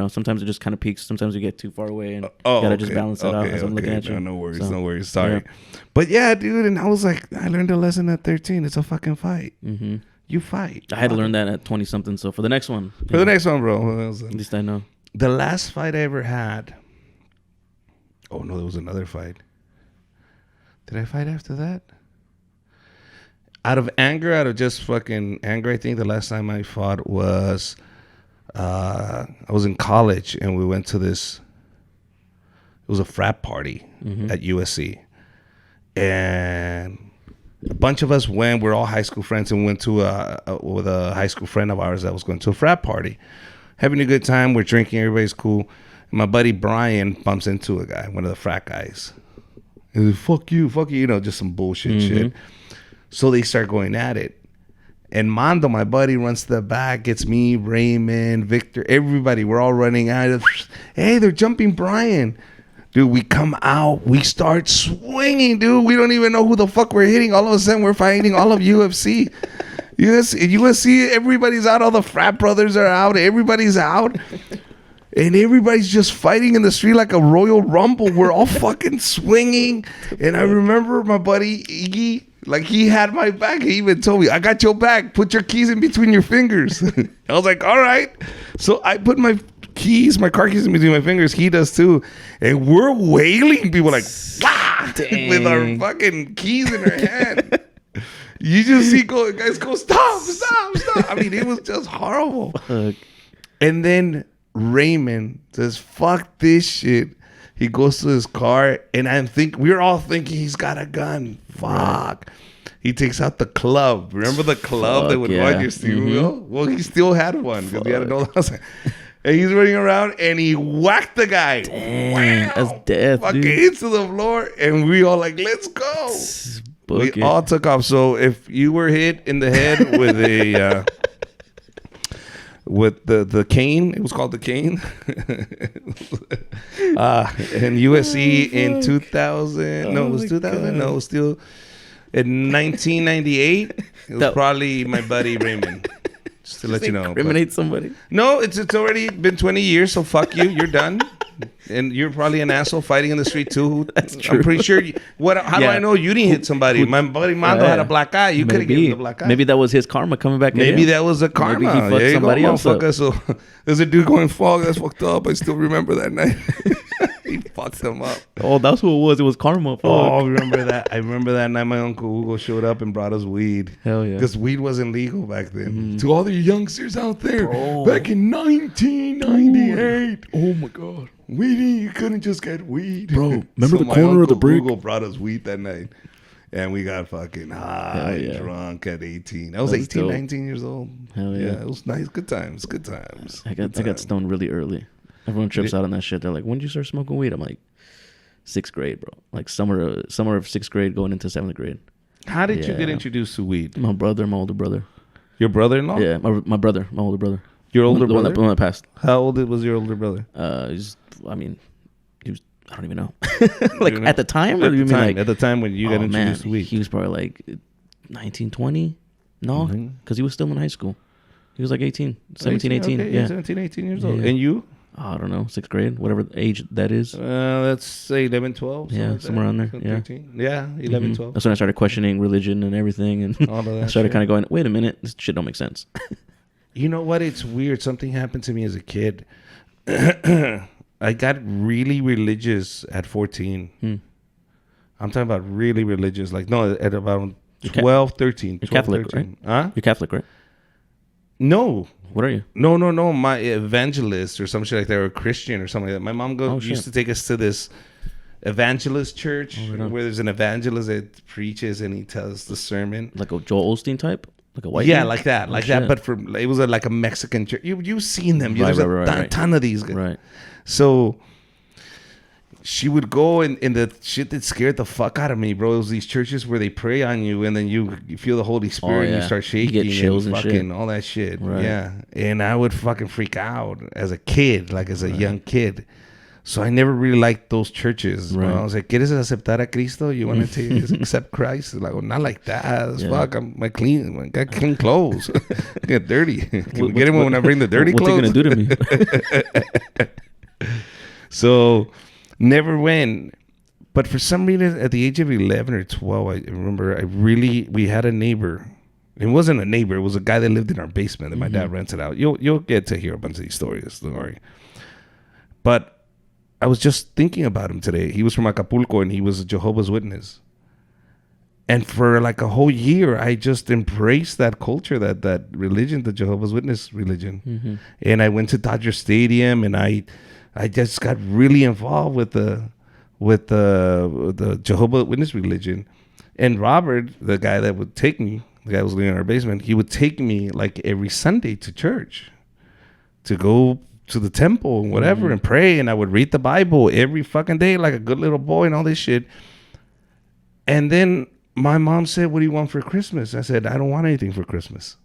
sometimes it just kind of peaks. Sometimes you get too far away and you gotta just balance it out as I'm looking at you. No worries. Sorry. Yeah. But yeah, dude, and I was like, I learned a lesson at 13. It's a fucking fight. Mm-hmm. You fight. I had to learn that at 20 something. So for the next one. For the next one, bro. At least I know. The last fight I ever had. Oh no, there was another fight. Did I fight after that? Out of just fucking anger, I think the last time I fought was I was in college and we went to this. It was a frat party at USC, and a bunch of us went. We're all high school friends, and went to with a high school friend of ours that was going to a frat party. Having a good time, we're drinking, everybody's cool. And my buddy Brian bumps into a guy, one of the frat guys. He's like, fuck you, just some bullshit shit. So they start going at it. And Mondo, my buddy, runs to the back, gets me, Raymond, Victor, everybody. We're all running out. Hey, they're jumping Brian. Dude, we come out, we start swinging, dude. We don't even know who the fuck we're hitting. All of a sudden, we're fighting all of UFC. USC, everybody's out. All the frat brothers are out. Everybody's out. And everybody's just fighting in the street like a Royal Rumble. We're all fucking swinging. And I remember my buddy Iggy, like he had my back. He even told me, I got your back. Put your keys in between your fingers. I was like, all right. So I put my car keys in between my fingers. He does too. And we're wailing people like, wah! With our fucking keys in our hand. You just see guys go, stop. I mean, it was just horrible. Fuck. And then Raymond says, fuck this shit. He goes to his car, and we're all thinking he's got a gun. Fuck. Right. He takes out the club. Remember the club that would go on your steering wheel? Well, he still had one because he had an old house. And he's running around, and he whacked the guy. Damn, that's death, fucking dude. hits to the floor, and we all like, let's go. We all took off. So if you were hit in the head with a... with the cane, it was called the cane. In USC in 2000. No, it was 2000. God. No, it was still in 1998. It was probably my buddy Raymond. Just to let you know. Incriminate somebody? No, it's already been 20 years, so fuck you. You're done. And you're probably an asshole fighting in the street too. That's true. I'm pretty sure. How do I know you didn't hit somebody? My buddy Mondo had a black eye. You could have given him the black eye. Maybe that was his karma coming back. Maybe that was a karma. Maybe he fucked somebody else up. So there's a dude going, "Fuck, that's fucked up." I still remember that night. He fucked him up. Oh, that's who it was. It was karma. Fuck. Oh, I remember that. I remember that night. My uncle Hugo showed up and brought us weed. Hell yeah. Because weed wasn't legal back then. To all the youngsters out there, back in 1998. Oh my god. Weedy, you couldn't just get weed. Bro, remember the corner of the brick? Google brought us weed that night. And we got fucking high, drunk at 18. I was 18, dope. 19 years old. Hell yeah. Yeah, it was nice. Good times. I got stoned really early. Everyone trips out on that shit. They're like, when did you start smoking weed? I'm like, 6th grade, bro. Like summer of 6th grade going into 7th grade. How did you get introduced to weed? My older brother. Your brother-in-law? Yeah, my older brother. Your older brother? The one that passed. How old was your older brother? He was, I don't even know. Like at the time? Or At the time when you got introduced to weed? He was probably like 19, 20. No, because he was still in high school. He was like 18, 17, 18. Okay, yeah, 17, 18 years old. And you? I don't know, 6th grade, whatever age that is. Let's say 11, 12. Yeah, somewhere around there. Yeah. 13. Yeah, 11, 12. That's when I started questioning religion and everything. And all of that I started kind of going, wait a minute, this shit don't make sense. You know what? It's weird. Something happened to me as a kid. I got really religious at 14. I'm talking about really religious. Like, no, at about 12, 13. You're 12, Catholic, 13. right? Huh? You're Catholic, right? No. What are you? No. My evangelist or some shit like that, or a Christian or something like that. My mom used to take us to this evangelist church where there's an evangelist that preaches and he tells the sermon. Like a Joel Osteen type? Like a white man? Like that. But it was like a Mexican church. You've seen them. There's a ton of these guys. Right. So she would go and the shit that scared the fuck out of me, bro. It was these churches where they pray on you and then you feel the Holy Spirit and you start shaking. You get chills and fucking shit. All that shit. Right. Yeah. And I would fucking freak out as a kid, like as a young kid. So I never really liked those churches. Right. I was like, ¿Quieres aceptar a Cristo? You want to accept Christ? Like, well, not like that. Fuck, I got clean clothes. Get dirty. Can we get him when I bring the dirty clothes? What's he going to do to me? So never went. But for some reason, at the age of 11 or 12, I remember we had a neighbor. It wasn't a neighbor. It was a guy that lived in our basement that my dad rented out. You'll get to hear a bunch of these stories. Don't worry. But I was just thinking about him today. He was from Acapulco and he was a Jehovah's Witness. And for like a whole year, I just embraced that culture, that religion, the Jehovah's Witness religion. And I went to Dodger Stadium and I just got really involved with the Jehovah's Witness religion. And Robert, the guy that would take me, the guy who was living in our basement, he would take me like every Sunday to church to go to the temple and whatever and pray. And I would read the Bible every fucking day like a good little boy and all this shit. And then my mom said, "What do you want for Christmas?" I said, "I don't want anything for Christmas.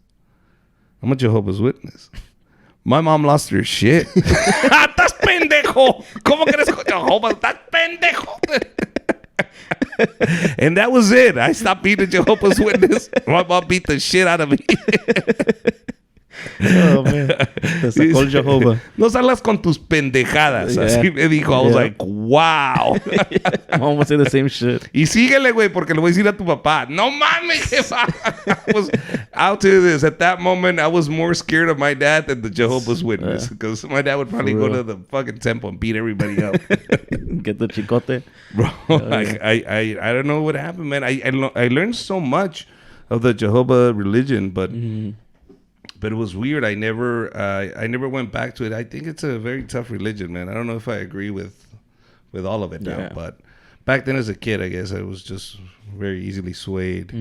I'm a Jehovah's Witness." My mom lost her shit. ¡Estás pendejo! ¿Cómo que eres Jehovah? ¡Estás pendejo! And that was it. I stopped being a Jehovah's Witness. My mom beat the shit out of me. Oh, man. Te sacó el Jehovah. No salgas con tus pendejadas. Así me dijo. I was like, wow. Mom would say the same shit. Y síguele, güey, porque le voy a decir a tu papá. No mames, jefa. I'll tell you this. At that moment, I was more scared of my dad than the Jehovah's Witness. Because my dad would probably go to the fucking temple and beat everybody up. Get the chicote. Bro, I don't know what happened, man. I learned so much of the Jehovah religion, but it was weird. I never went back to it. I think it's a very tough religion, man. I don't know if I agree with all of it now, but back then as a kid, I guess I was just very easily swayed.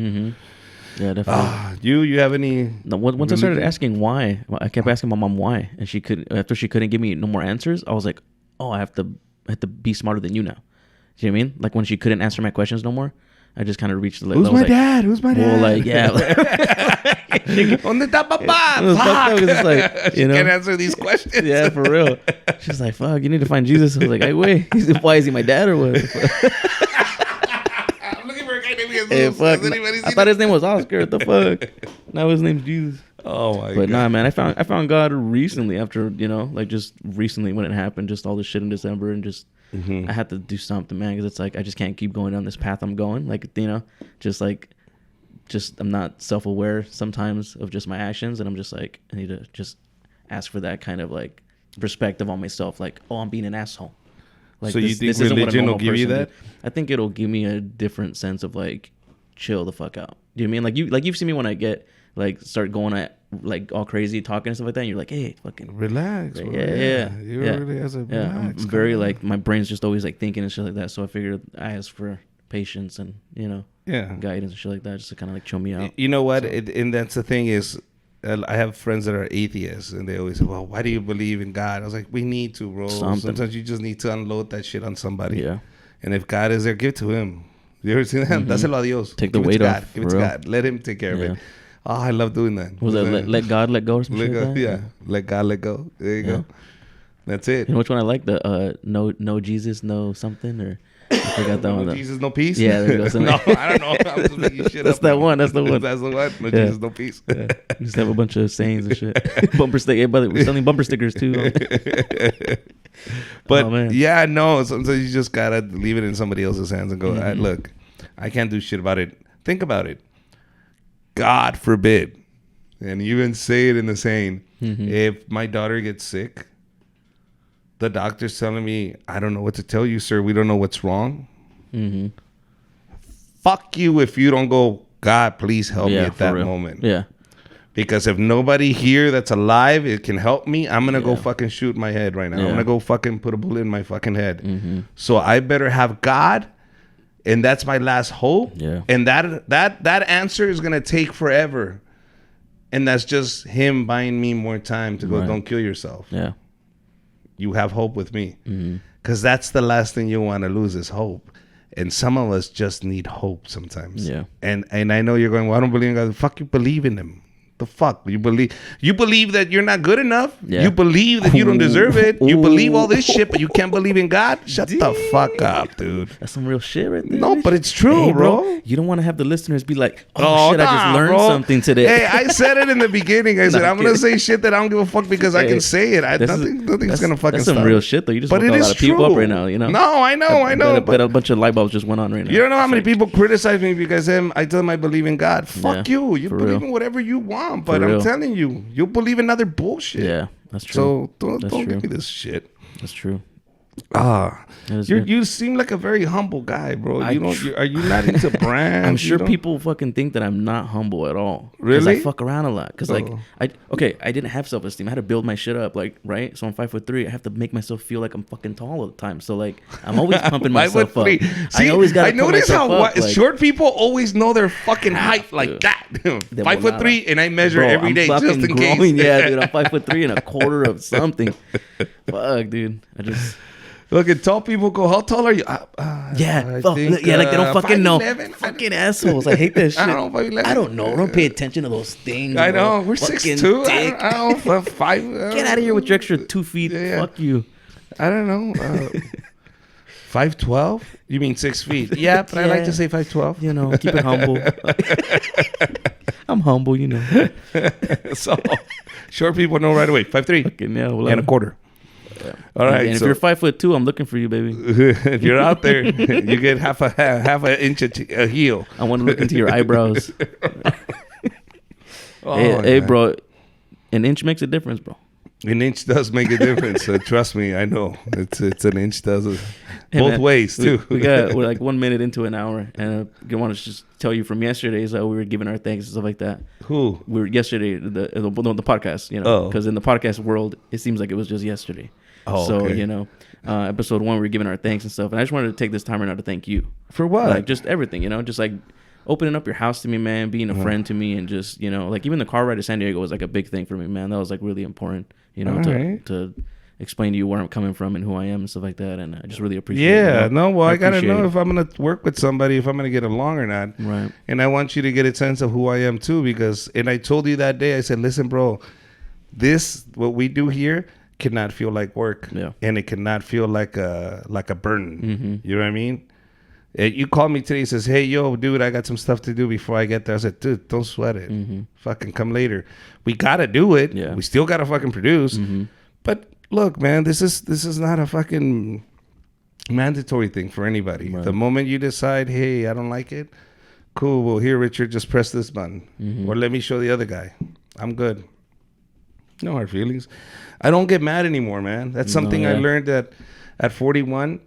Yeah, definitely. You have any? No, once I started asking why, I kept asking my mom why, and she couldn't give me no more answers. I was like, oh, I have to be smarter than you now. Do you know what I mean? Like when she couldn't answer my questions no more, I just kind of reached the level. Who's my dad? Who's my dad? Well, like yeah. On the top of It's like, you know, can't answer these questions. Yeah, for real. She's like, fuck, you need to find Jesus. I was like, hey, wait, why is he my dad or what? I'm looking for a guy named Jesus. Hey, fuck. I thought his name was Oscar. What the fuck? Now his name's Jesus. Oh my god. But nah, man, I found God recently after, you know, like just recently when it happened, just all this shit in December, and just I had to do something, man, because it's like I just can't keep going down this path I'm going. Like, you know, just I'm not self-aware sometimes of just my actions, and I'm just like, I need to just ask for that kind of like perspective on myself. Like, oh, I'm being an asshole. Like, so you think religion will give you that? I think it'll give me a different sense of like, chill the fuck out. Do you know what I mean? Like you've seen me when I get like start going at like all crazy talking and stuff like that. And you're like, hey, fucking relax. Like, yeah. You really has a relax. I'm very like my brain's just always like thinking and shit like that. So I figured I asked for patience and, you know, guidance and shit like that, just to kind of like chill me out. You know what? And that's the thing is, I have friends that are atheists, and they always say, well, why do you believe in God? I was like, we need to, bro. Sometimes you just need to unload that shit on somebody. Yeah. And if God is there, give it to him. You ever seen that? Dáselo a Dios. Take the weight off. Give it to God. Let him take care of it. Oh, I love doing that. Was that let God let go or something? Let go, yeah. Let God let go. There you go. That's it. You know which one I like? The no Jesus, no something, or I forgot that one. No Jesus, no peace. Yeah, there you go. No, I don't know. I'm just making shit That's up. that one. That's the one. That's the one. No Jesus, no peace. Yeah. Just have a bunch of sayings and shit. Bumper sticker. Hey, we're selling bumper stickers too. But yeah, no. Sometimes you just gotta leave it in somebody else's hands and go, look, I can't do shit about it. Think about it. God forbid, and you even say it in the saying, if my daughter gets sick, the doctor's telling me, I don't know what to tell you, sir. We don't know what's wrong. Fuck you if you don't go, God, please help me at that moment. Yeah. Because if nobody here that's alive, it can help me, I'm going to go fucking shoot my head right now. I'm going to go fucking put a bullet in my fucking head. So I better have God. And that's my last hope. Yeah. And that answer is gonna take forever. And that's just him buying me more time to go, don't kill yourself. Yeah. You have hope with me. Because that's the last thing you want to lose is hope. And some of us just need hope sometimes. Yeah. And I know you're going, well, I don't believe in God. Fuck, you believe in him. The fuck? You believe that you're not good enough? Yeah. You believe that you don't deserve it? You believe all this shit, but you can't believe in God? Shut the fuck up, dude. That's some real shit right there. No, but it's true, hey, bro. You don't want to have the listeners be like, oh shit, I just learned something today. Hey, I said it in the beginning. I said, I'm going to say shit that I don't give a fuck because I can say it. Nothing's going to fucking stop. That's some real shit, though. You just woke a lot of people up right now, you know? No, I know. But a bunch of light bulbs just went on right now. You don't know how many people criticize me because I tell them I believe in God. Fuck you. You believe in whatever you want, but I'm telling you believe in other bullshit. Yeah, that's true. So don't give me this shit. That's true. You seem like a very humble guy, bro. Are you not into brands? I'm sure people fucking think that I'm not humble at all. Really? Because I fuck around a lot. Because I didn't have self-esteem. I had to build my shit up, like, right? So I'm 5'3". I have to make myself feel like I'm fucking tall all the time. So like I'm always pumping myself up. See, I notice how short people always know their fucking height like that. 5'3", and I measure every day just in case. Yeah, dude, I'm 5'3" and a quarter of something. Fuck, dude. I just. Look, at tall people go, how tall are you? Like they don't fucking know. Fucking assholes. I hate that shit. I don't know. Don't pay attention to those things. I know. We're 6'2". I don't know. 5. Get out of here with your extra 2 feet. Yeah. Fuck you. I don't know. 5'12"? You mean 6 feet? Yeah, but I like to say 5'12". You know, keep it humble. I'm humble, you know. So, short people know right away. 5'3". And a quarter. Yeah. All right. And if you're 5'2", I'm looking for you, baby. If you're out there, you get half an inch a heel. I want to look into your eyebrows. Hey, bro, an inch makes a difference, bro. An inch does make a difference. So trust me, I know. It's an inch does Both man, ways too. we're like 1 minute into an hour, and I want to just tell you from yesterday is that we were giving our thanks and stuff like that. Who? We were yesterday the podcast, you know, because in the podcast world it seems like it was just yesterday. Oh, so okay. you know, episode 1 we were giving our thanks and stuff, and I just wanted to take this time right now to thank you For what? like just everything, you know, just like opening up your house to me, man, being a friend to me, and just, you know, like even the car ride to San Diego was like a big thing for me, man. That was like really important, you know, to explain to you where I'm coming from and who I am and stuff like that. And I just really appreciate it. Yeah, You know? no, well, I gotta know appreciate if I'm gonna work with somebody, if I'm gonna get along or not. Right. And I want you to get a sense of who I am too, because, and I told you that day, I said, listen, bro, what we do here cannot feel like work. Yeah. And it cannot feel like a burden. Mm-hmm. You know what I mean? You called me today and says, hey, yo, dude, I got some stuff to do before I get there. I said, dude, don't sweat it. Mm-hmm. Fucking come later. We got to do it. Yeah. We still got to fucking produce. Mm-hmm. But look, man, this is not a fucking mandatory thing for anybody. Right. The moment you decide, hey, I don't like it, cool. Well, here, Richard, just press this button. Mm-hmm. Or let me show the other guy. I'm good. No hard feelings. I don't get mad anymore, man. That's something I learned at 41.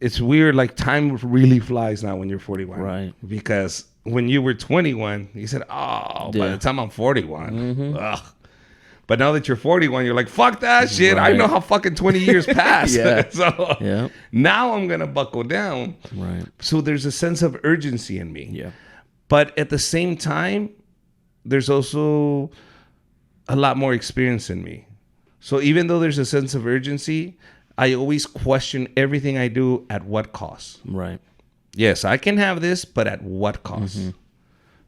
It's weird, like time really flies now when you're 41. Right. Because when you were 21, you said, by the time I'm 41, ugh. But now that you're 41, you're like, fuck that shit. Right. I know how fucking 20 years passed. So now I'm going to buckle down. Right. So there's a sense of urgency in me. Yeah. But at the same time, there's also a lot more experience in me. So even though there's a sense of urgency, I always question everything I do at what cost. Right. Yes, I can have this, but at what cost? Mm-hmm.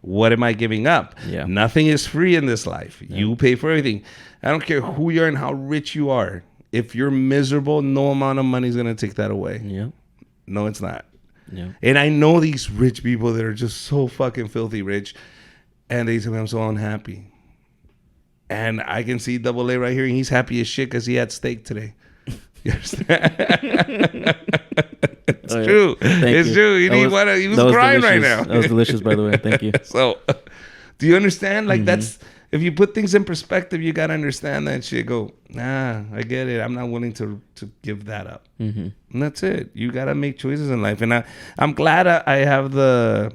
What am I giving up? Yeah. Nothing is free in this life. Yeah. You pay for everything. I don't care who you are and how rich you are. If you're miserable, no amount of money is going to take that away. Yeah. No, it's not. Yeah. And I know these rich people that are just so fucking filthy rich, and they say, I'm so unhappy. And I can see Double A right here, and he's happy as shit because he had steak today. You understand? It's true. It's true. He was crying right now. That was delicious, by the way. Thank you. So, do you understand? Like, that's, if you put things in perspective, you got to understand that shit. Go, nah, I get it. I'm not willing to give that up. Mm-hmm. And that's it. You got to make choices in life. And I'm glad I have the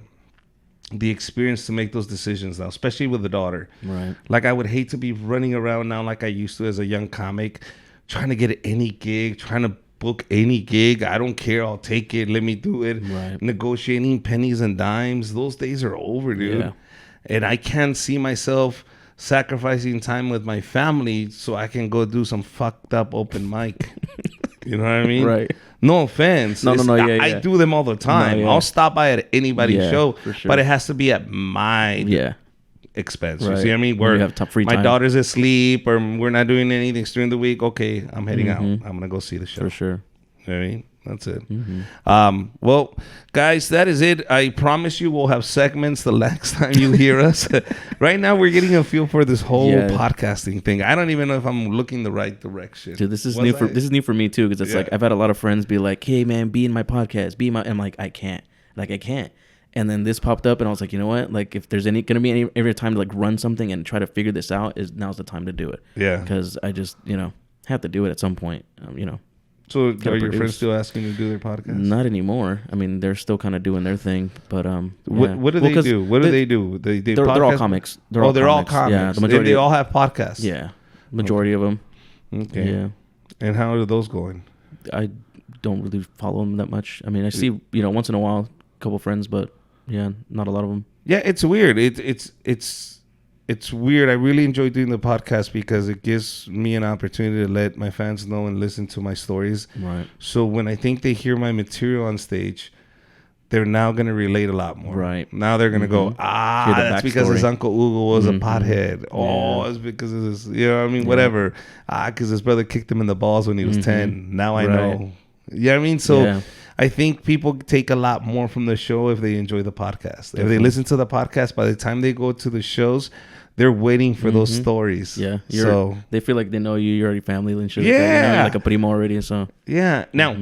experience to make those decisions now, especially with the daughter. Right. Like, I would hate to be running around now like I used to as a young comic, trying to get any gig, trying to book any gig. I don't care. I'll take it. Let me do it. Right. Negotiating pennies and dimes. Those days are over, dude. Yeah. And I can't see myself sacrificing time with my family so I can go do some fucked up open mic. You know what I mean? Right. No offense. No. Yeah, I do them all the time. No, yeah. I'll stop by at anybody's show, for sure. but it has to be at my expense. Right. You see what I mean? When you have free my time. daughter's asleep or we're not doing anything during the week. Okay, I'm heading out. I'm going to go see the show. For sure. You know what I mean? That's it. Well, guys, that is it. I promise you we'll have segments the next time you hear us. Right now, we're getting a feel for this whole podcasting thing. I don't even know if I'm looking the right direction. Dude, this is new for me too, because it's like I've had a lot of friends be like, "Hey, man, be in my podcast, be in my." I'm like, I can't. And then this popped up, and I was like, you know what? Like, if there's gonna be every time to like run something and try to figure this out, now's the time to do it. Yeah. Because I just have to do it at some point. So are your friends still asking you to do their podcast? Not anymore. I mean, they're still kind of doing their thing, but what do they do? What do they do? They're all comics. They're all comics. Yeah, the majority. They all have podcasts. Yeah, majority of them. Okay. Yeah. And how are those going? I don't really follow them that much. I mean, I see once in a while a couple friends, but yeah, not a lot of them. Yeah, it's weird. It's weird. I really enjoy doing the podcast because it gives me an opportunity to let my fans know and listen to my stories. Right. So when I think they hear my material on stage, they're now going to relate a lot more. Right. Now they're going to go, that's because his Uncle Hugo was a pothead. Oh, it's because of this, whatever. Because his brother kicked him in the balls when he was 10. Now I know. You know what I mean? So I think people take a lot more from the show if they enjoy the podcast. Definitely. If they listen to the podcast, by the time they go to the shows, they're waiting for those stories. Yeah. So they feel like they know you. You're already family and shit. Yeah. You're like a primo already. So yeah. Now,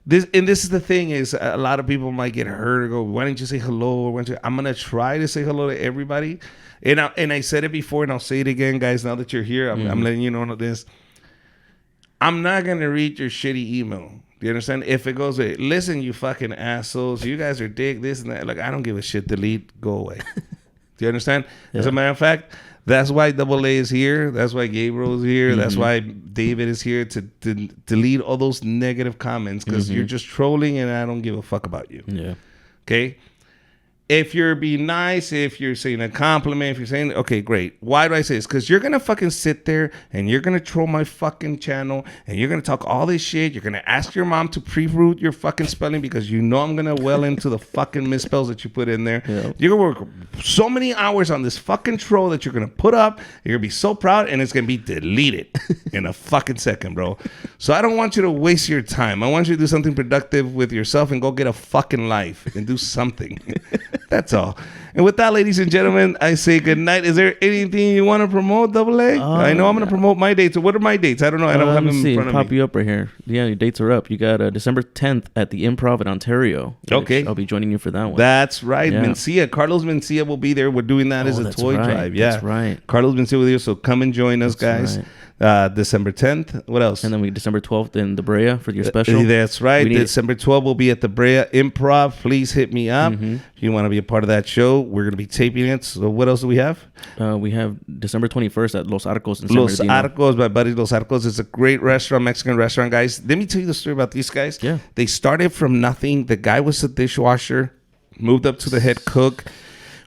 this is the thing is a lot of people might get hurt or go, why didn't you say hello? Or I'm gonna try to say hello to everybody. And I said it before and I'll say it again, guys. Now that you're here, I'm letting you know this. I'm not going to read your shitty email. Do you understand? If it goes, listen, you fucking assholes, you guys are dick, this and that. Like, I don't give a shit. Delete, go away. Do you understand? Yeah. As a matter of fact, that's why Double A is here. That's why Gabriel is here. Mm-hmm. That's why David is here to delete all those negative comments because you're just trolling and I don't give a fuck about you. Yeah. Okay? If you're being nice, if you're saying a compliment, if you're saying, okay, great. Why do I say this? Because you're going to fucking sit there and you're going to troll my fucking channel and you're going to talk all this shit. You're going to ask your mom to pre-root your fucking spelling because you know I'm going to well into the fucking misspells that you put in there. Yep. You're going to work so many hours on this fucking troll that you're going to put up. You're going to be so proud and it's going to be deleted in a fucking second, bro. So I don't want you to waste your time. I want you to do something productive with yourself and go get a fucking life and do something. That's all. And with that, ladies and gentlemen, I say good night. Is there anything you want to promote, Double A? I know I'm going to promote my dates. What are my dates? I don't know. I don't have them in front of me. Pop you up right here. Yeah, your dates are up. You got December 10th at the Improv in Ontario. Okay. I'll be joining you for that one. That's right. Yeah. Mencia. Carlos Mencia will be there. We're doing that as a toy drive. Yeah. That's right. Carlos Mencia will be there. So come and join us, guys. Right. December 10th. What else? And then December 12th in the Brea for your special. That's right. December 12th will be at the Brea Improv. Please hit me up if you want to be a part of that show. We're going to be taping it. So what else do we have? We have December 21st at Los Arcos in San Los Bernardino. Arcos, my buddy Los Arcos. It's a great restaurant, Mexican restaurant, guys. Let me tell you the story about these guys. Yeah. They started from nothing. The guy was a dishwasher, moved up to the head cook.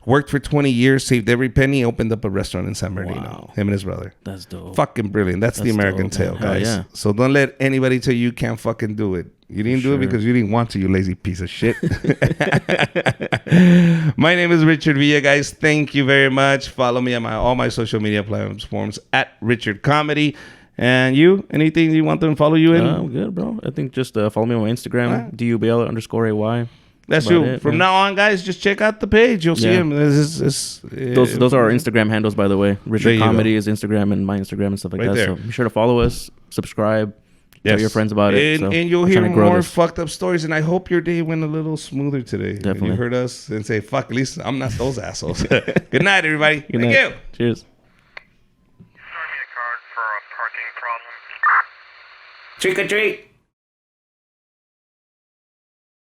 Worked for 20 years, saved every penny, opened up a restaurant in San Bernardino. Wow. Him and his brother. That's dope. Fucking brilliant. That's the American tale, guys. Yeah. So don't let anybody tell you can't fucking do it. You didn't do it because you didn't want to, you lazy piece of shit. My name is Richard Villa, guys. Thank you very much. Follow me on all my social media platforms at Richard Comedy. And you, anything you want them to follow you in? I'm good, bro. I think just follow me on my Instagram, DUBL_AY. That's you. From now on, guys, just check out the page. You'll see him. Those are our Instagram handles, by the way. Richard Comedy is Instagram and my Instagram and stuff like that. There. So be sure to follow us, subscribe, tell your friends about it. And you'll hear more fucked up stories. And I hope your day went a little smoother today. Definitely. You heard us and say, fuck, at least I'm not those assholes. Good night, everybody. Thank you. Cheers. Start me a card for a parking problem. Trick or treat.